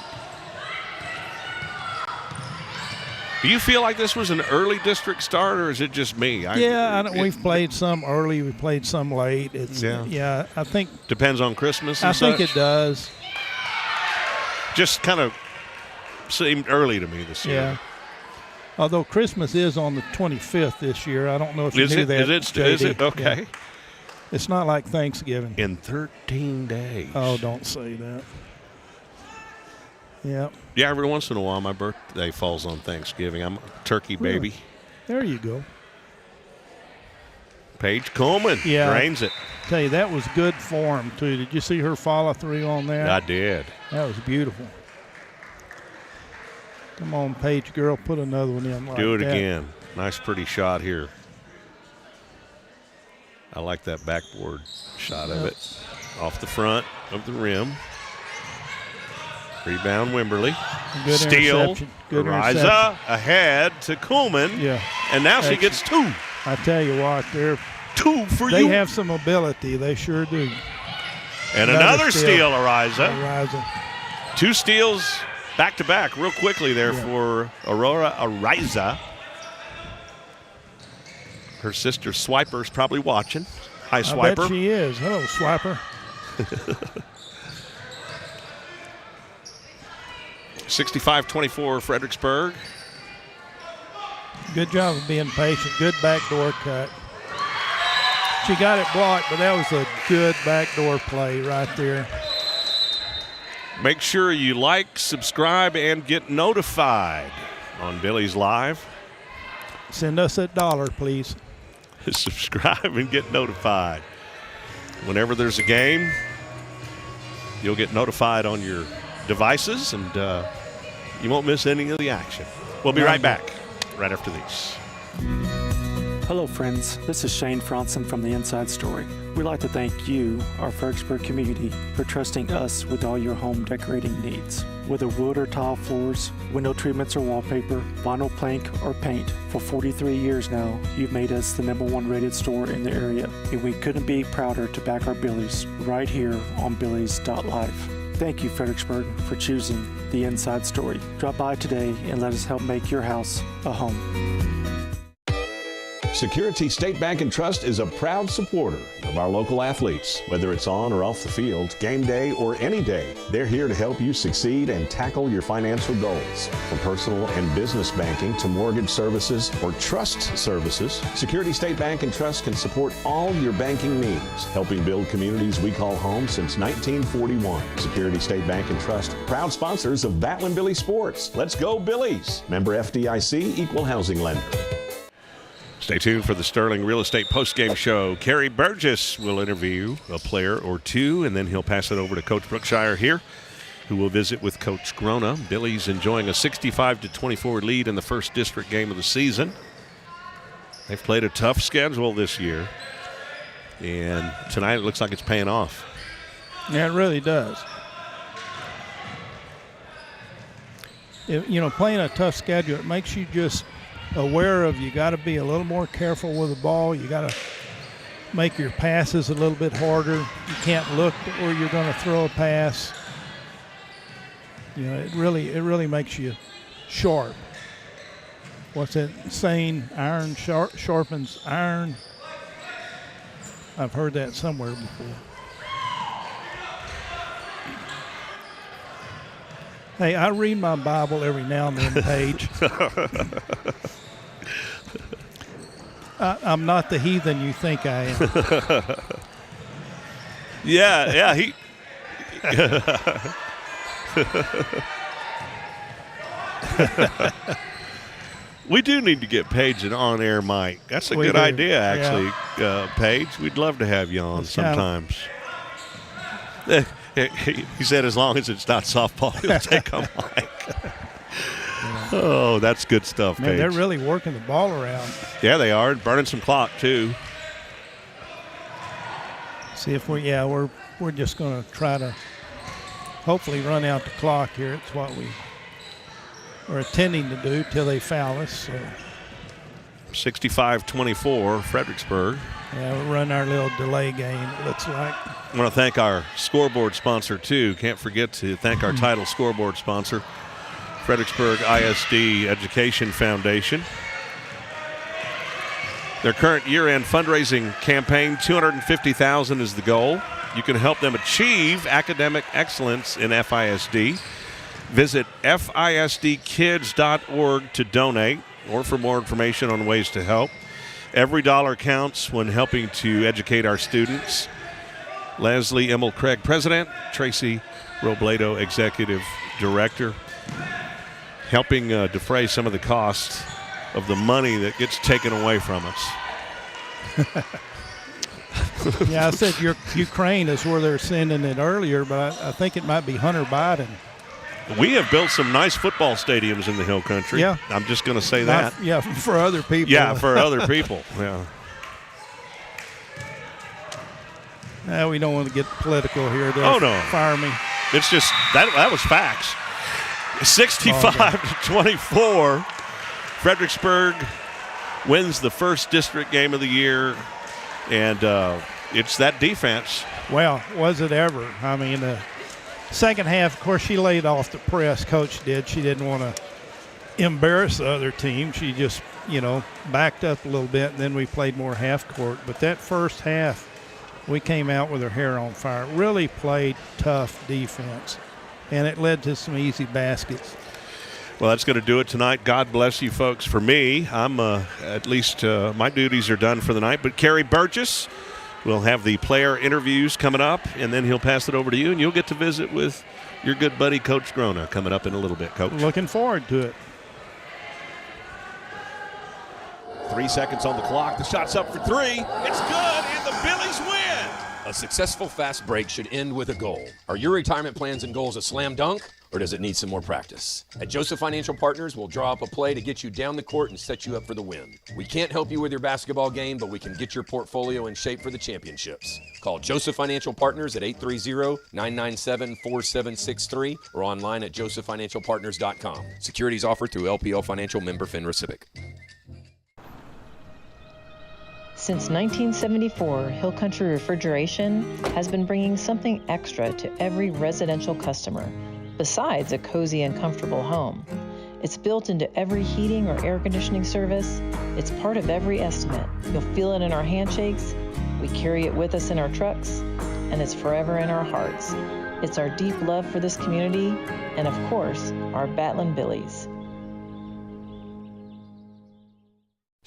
Do you feel like this was an early district start, or is it just me? We've played some early, we played some late. Yeah, I think depends on Christmas. I think it does. Just kind of seemed early to me this year. Yeah. Although Christmas is on the 25th this year. I don't know if you knew that. Is it? Okay. Yeah. It's not like Thanksgiving. In 13 days. Oh, don't say that. Yeah. Yeah, every once in a while my birthday falls on Thanksgiving. I'm a turkey baby. There you go. Paige Coleman drains it. Tell you, that was good form, too. Did you see her follow through on that? I did. That was beautiful. Come on, Paige girl, put another one in like that. Do it again. Nice, pretty shot here. I like that backboard shot of it. Off the front of the rim. Rebound, Wimberley. Good steal. Interception. Good Riza interception. Ahead to Coleman. Yeah. And now she gets two. I tell you what, they're two for you. you. They have some ability. They sure do. And another steal, Ariza. Ariza. Two steals back-to-back real quickly there for Aurora Ariza. Her sister Swiper's probably watching. Hi, Swiper. I bet she is. Hello, Swiper. 65-24 Fredericksburg. Good job of being patient. Good backdoor cut. She got it blocked, but that was a good backdoor play right there. Make sure you like, subscribe, and get notified on Billies.Live. Send us $1, please. Subscribe and get notified. Whenever there's a game, you'll get notified on your devices, and you won't miss any of the action. We'll be right back right after these. Hello, friends. This is Shane Franson from The Inside Story. We'd like to thank you, our Fredericksburg community, for trusting us with all your home decorating needs. Whether wood or tile floors, window treatments or wallpaper, vinyl plank or paint, for 43 years now, you've made us the #1 rated store in the area, and we couldn't be prouder to back our Billies right here on Billies.Live. Thank you, Fredericksburg, for choosing The Inside Story. Drop by today and let us help make your house a home. Security State Bank and Trust is a proud supporter of our local athletes. Whether it's on or off the field, game day or any day, they're here to help you succeed and tackle your financial goals. From personal and business banking to mortgage services or trust services, Security State Bank and Trust can support all your banking needs, helping build communities we call home since 1941. Security State Bank and Trust, proud sponsors of Batlin Billy Sports. Let's go Billies! Member FDIC, Equal Housing Lender. Stay tuned for the Sterling Real Estate postgame show. Kerry Burgess will interview a player or two, and then he'll pass it over to Coach Brookshire here, who will visit with Coach Grona. Billy's enjoying a 65-24 lead in the first district game of the season. They've played a tough schedule this year, and tonight it looks like it's paying off. Yeah, it really does. Playing a tough schedule, it makes you just aware of you got to be a little more careful with the ball. You got to make your passes a little bit harder. You can't look where you're going to throw a pass. You know, it really makes you sharp. What's that saying? Iron sharpens iron. I've heard that somewhere before. Hey, I read my Bible every now and then, Paige. I'm not the heathen you think I am. Yeah, he. We do need to get Paige an on-air mic. That's a good idea, actually, Paige. We'd love to have you on sometimes. He said as long as it's not softball, he'll take a mic. Oh, that's good stuff, Paige. Man, they're really working the ball around. Yeah, they are. Burning some clock, too. See if we're just going to try to hopefully run out the clock here. It's what we are intending to do till they foul us. So. 65-24, Fredericksburg. Yeah, we run our little delay game, it looks like. I want to thank our scoreboard sponsor, too. Can't forget to thank our title scoreboard sponsor, Fredericksburg ISD Education Foundation. Their current year-end fundraising campaign, $250,000 is the goal. You can help them achieve academic excellence in FISD. Visit FISDkids.org to donate or for more information on ways to help. Every dollar counts when helping to educate our students. Leslie Emil Craig, President, Tracy Robledo, Executive Director, helping defray some of the costs of the money that gets taken away from us. Yeah, I said Ukraine is where they're sending it earlier, but I think it might be Hunter Biden. We have built some nice football stadiums in the Hill Country. Yeah. I'm just going to say that. Yeah, for other people. Yeah, for other people. Yeah. We don't want to get political here. Oh, no. Fire me. It's just, that was facts. 65-24. Fredericksburg wins the first district game of the year, and it's that defense. Well, was it ever? I mean, second half, of course, she laid off the press. Coach did. She didn't want to embarrass the other team. She just, backed up a little bit, and then we played more half court. But that first half, we came out with our hair on fire. Really played tough defense, and it led to some easy baskets. Well, that's going to do it tonight. God bless you folks. For me, I'm at least my duties are done for the night. But Kerry Burgess will have the player interviews coming up, and then he'll pass it over to you, and you'll get to visit with your good buddy, Coach Grona, coming up in a little bit, Coach. Looking forward to it. 3 seconds on the clock. The shot's up for three. It's good, and the Billies win. A successful fast break should end with a goal. Are your retirement plans and goals a slam dunk, or does it need some more practice? At Joseph Financial Partners, we'll draw up a play to get you down the court and set you up for the win. We can't help you with your basketball game, but we can get your portfolio in shape for the championships. Call Joseph Financial Partners at 830-997-4763 or online at josephfinancialpartners.com. Securities offered through LPL Financial, member FINRA SIPC. Since 1974, Hill Country Refrigeration has been bringing something extra to every residential customer, besides a cozy and comfortable home. It's built into every heating or air conditioning service. It's part of every estimate. You'll feel it in our handshakes. We carry it with us in our trucks, and it's forever in our hearts. It's our deep love for this community, and of course, our Batlin Billies.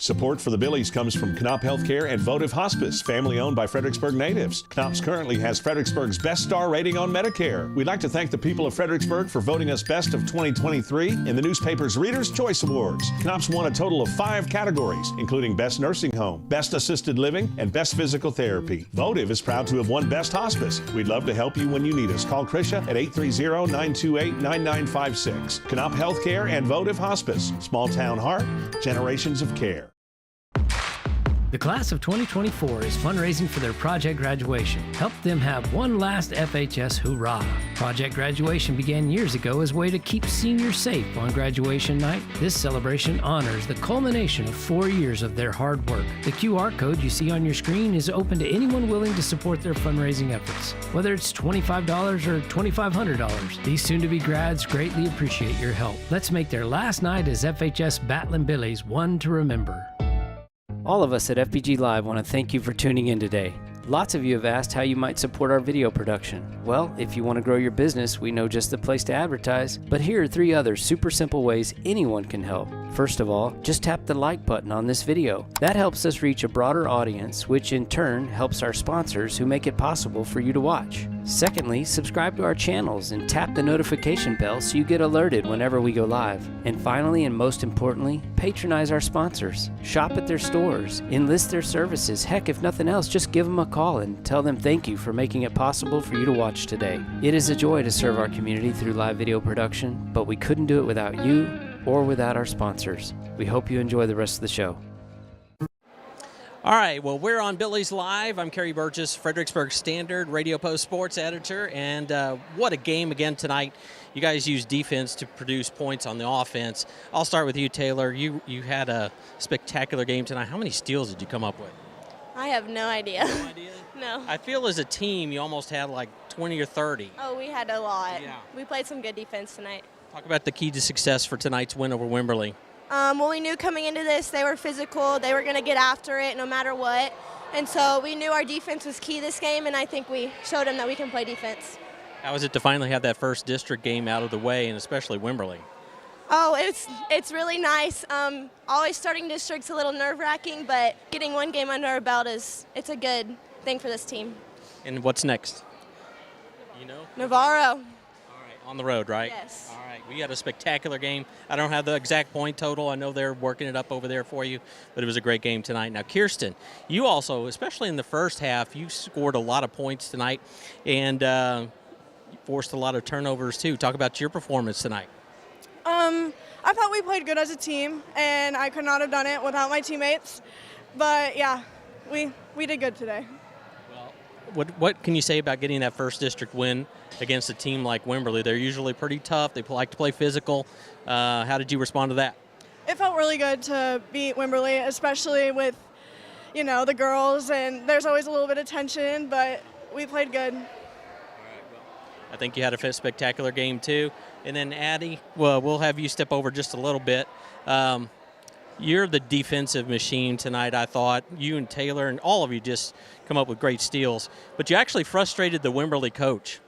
Support for the Billies comes from Knopp Healthcare and Votive Hospice, family owned by Fredericksburg natives. Knopp's currently has Fredericksburg's best star rating on Medicare. We'd like to thank the people of Fredericksburg for voting us best of 2023 in the newspaper's Reader's Choice Awards. Knopp's won a total of 5 categories, including Best Nursing Home, Best Assisted Living, and Best Physical Therapy. Votive is proud to have won Best Hospice. We'd love to help you when you need us. Call Krisha at 830-928-9956. Knopp Healthcare and Votive Hospice. Small town heart, generations of care. The class of 2024 is fundraising for their project graduation. Help them have one last FHS hoorah. Project graduation began years ago as a way to keep seniors safe on graduation night. This celebration honors the culmination of 4 years of their hard work. The QR code you see on your screen is open to anyone willing to support their fundraising efforts. Whether it's $25 or $2,500, these soon-to-be grads greatly appreciate your help. Let's make their last night as FHS Battling Billies one to remember. All of us at FBG.Live want to thank you for tuning in today. Lots of you have asked how you might support our video production. Well, if you want to grow your business, we know just the place to advertise. But here are 3 other super simple ways anyone can help. First of all, just tap the like button on this video. That helps us reach a broader audience, which in turn helps our sponsors who make it possible for you to watch. Secondly, subscribe to our channels and tap the notification bell so you get alerted whenever we go live. And finally, and most importantly, patronize our sponsors. Shop at their stores, enlist their services. Heck, if nothing else, just give them a call and tell them thank you for making it possible for you to watch today. It is a joy to serve our community through live video production, but we couldn't do it without you or without our sponsors. We hope you enjoy the rest of the show. All right, well, we're on Billies.Live. I'm Kerry Burgess, Fredericksburg Standard Radio Post sports editor, and what a game again tonight. You guys use defense to produce points on the offense. I'll start with you, Taylor. You had a spectacular game tonight. How many steals did you come up with? I have no idea. No idea? No. I feel as a team you almost had like 20 or 30. Oh, we had a lot. Yeah. We played some good defense tonight. Talk about the key to success for tonight's win over Wimberley. Well, we knew coming into this they were physical. They were going to get after it no matter what. And so we knew our defense was key this game, and I think we showed them that we can play defense. How was it to finally have that first district game out of the way, and especially Wimberley? Oh, it's really nice. Always starting district's a little nerve-wracking, but getting one game under our belt it's a good thing for this team. And what's next? You know? Navarro. On the road, right? Yes. All right. We had a spectacular game. I don't have the exact point total. I know they're working it up over there for you, but it was a great game tonight. Now, Kirsten, you also, especially in the first half, you scored a lot of points tonight and forced a lot of turnovers, too. Talk about your performance tonight. I thought we played good as a team, and I could not have done it without my teammates. But, yeah, we did good today. What can you say about getting that first district win against a team like Wimberley? They're usually pretty tough. They like to play physical. How did you respond to that? It felt really good to beat Wimberley, especially with, the girls, and there's always a little bit of tension, but we played good. I think you had a spectacular game, too. And then, Addie, well, we'll have you step over just a little bit. You're the defensive machine tonight, I thought. You and Taylor and all of you just come up with great steals. But you actually frustrated the Wimberley coach.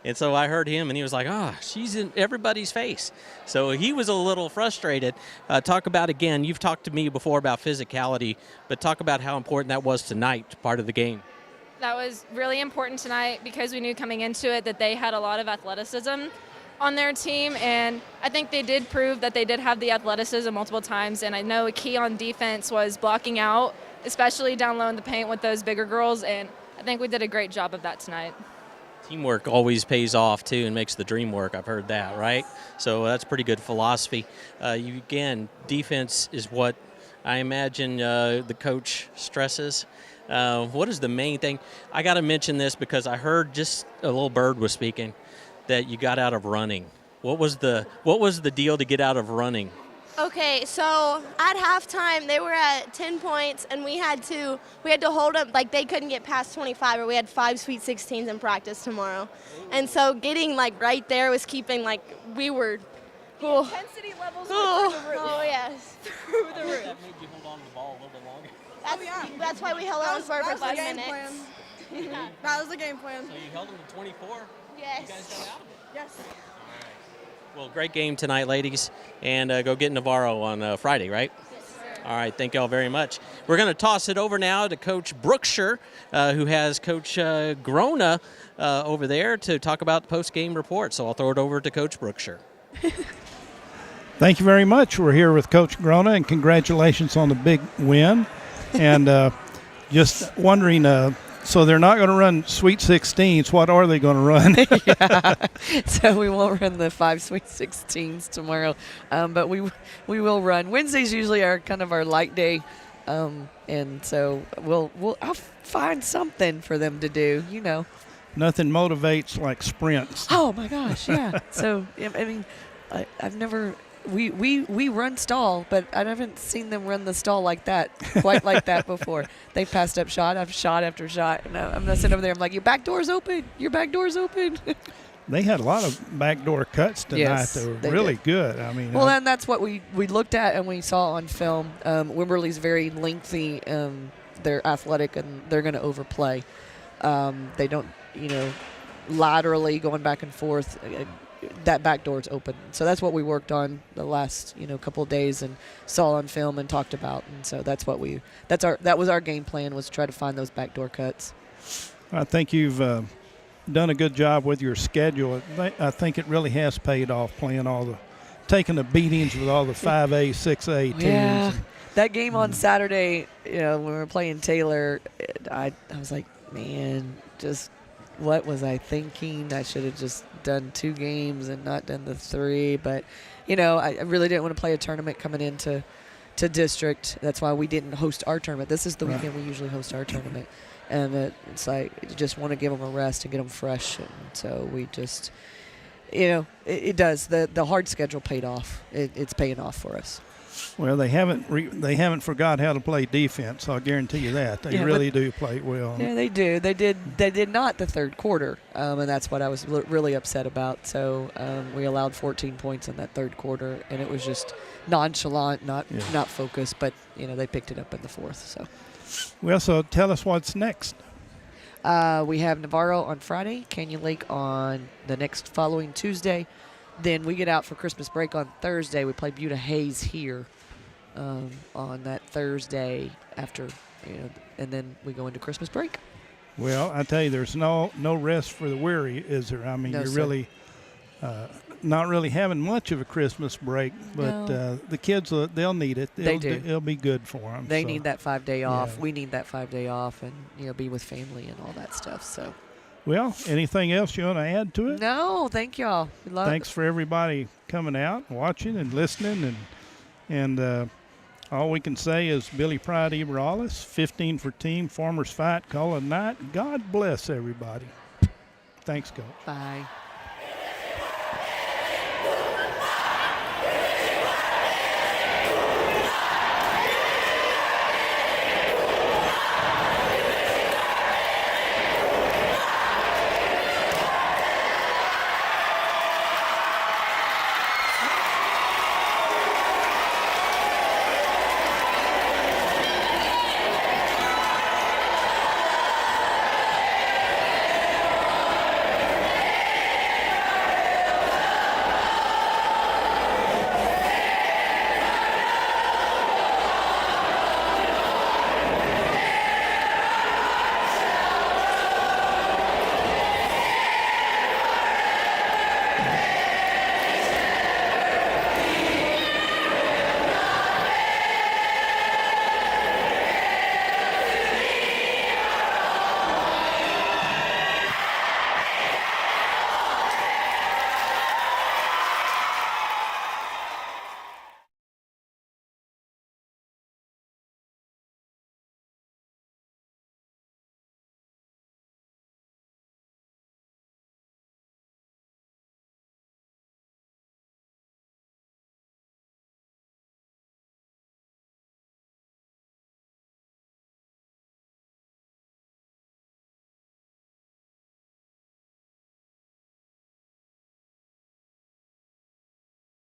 And so I heard him, and he was like, she's in everybody's face. So he was a little frustrated. Talk about, again, you've talked to me before about physicality, but talk about how important that was tonight, part of the game. That was really important tonight because we knew coming into it that they had a lot of athleticism on their team, and I think they did prove that they did have the athleticism multiple times, and I know a key on defense was blocking out, especially down low in the paint with those bigger girls, and I think we did a great job of that tonight. Teamwork always pays off, too, and makes the dream work. I've heard that, right? So that's pretty good philosophy. Again, defense is what I imagine the coach stresses. What is the main thing? I got to mention this because I heard just a little bird was speaking that you got out of running. What was the deal to get out of running? Okay, so at halftime they were at 10 points, and we had to hold them like they couldn't get past 25, or we had 5 Sweet 16s in practice tomorrow. And so getting right there was keeping we were. The intensity levels were through the roof. Oh yes, through the roof. That made you hold on to the ball a little bit longer. That's why we held on for 5 minutes. That was the game plan. So you held them to 24? Yes. You guys got out of it? Yes. Well, great game tonight, ladies, and go get Navarro on Friday, right? Yes, sir. All right, thank you all very much. We're going to toss it over now to Coach Brookshire, who has Coach Grona over there to talk about the post-game report. So I'll throw it over to Coach Brookshire. Thank you very much. We're here with Coach Grona, and congratulations on the big win. And just wondering, so they're not going to run Sweet 16s. What are they going to run? Yeah. So we won't run the 5 Sweet 16s tomorrow, but we will run. Wednesdays usually are kind of our light day And so I'll find something for them to do, you know. Nothing motivates like sprints. Oh my gosh, yeah. So I mean, I've never. We run stall, but I haven't seen them run the stall like that, quite like that before. They passed up shot after shot after shot, and I'm not sitting over there. I'm like, your back door's open. Your back door's open. They had a lot of backdoor cuts tonight. Yes, that were they really did. good. I mean, well, and that's what we looked at and we saw on film. Wimberley's very lengthy. They're athletic and they're going to overplay. They don't, you know, laterally going back and forth. That back door's open. So that's what we worked on the last, you know, couple of days and saw on film and talked about. And so that was our game plan, was to try to find those backdoor cuts. I think you've done a good job with your schedule. I think it really has paid off, taking the beatings with all the 5A, 6A teams. Yeah. That game on Saturday, you know, when we were playing Taylor, I was like, man, just what was I thinking? I should have just done 2 games and not done the 3. But, you know, I really didn't want to play a tournament coming into district. That's why we didn't host our tournament. This is the weekend we usually host our tournament. And it's like, you just want to give them a rest and get them fresh. And so we just, you know, it does. The hard schedule paid off. It's paying off for us. Well, they haven't forgot how to play defense. I'll guarantee you that. They really do play it well. Yeah, they do. They did not the third quarter, and that's what I was really upset about. So we allowed 14 points in that third quarter, and it was just nonchalant, not focused. But you know, they picked it up in the fourth. So. Well, so tell us what's next. We have Navarro on Friday, Canyon Lake on the next following Tuesday. Then we get out for Christmas break on Thursday. We play Buda Hayes here on that Thursday after, you know, and then we go into Christmas break. Well, I tell you, there's no rest for the weary, is there? I mean, No, you're sir. really not really having much of a Christmas break, but the kids, they'll need it. They do. It'll be good for them. They need that 5-day off. Yeah. We need that 5-day off and, you know, be with family and all that stuff. So. Well, anything else you want to add to it? No, thank y'all. Thanks for everybody coming out, watching, and listening. And all we can say is Billy Pride Iberales, 15 for team, Farmers Fight, call it a night. God bless everybody. Thanks, Coach. Bye.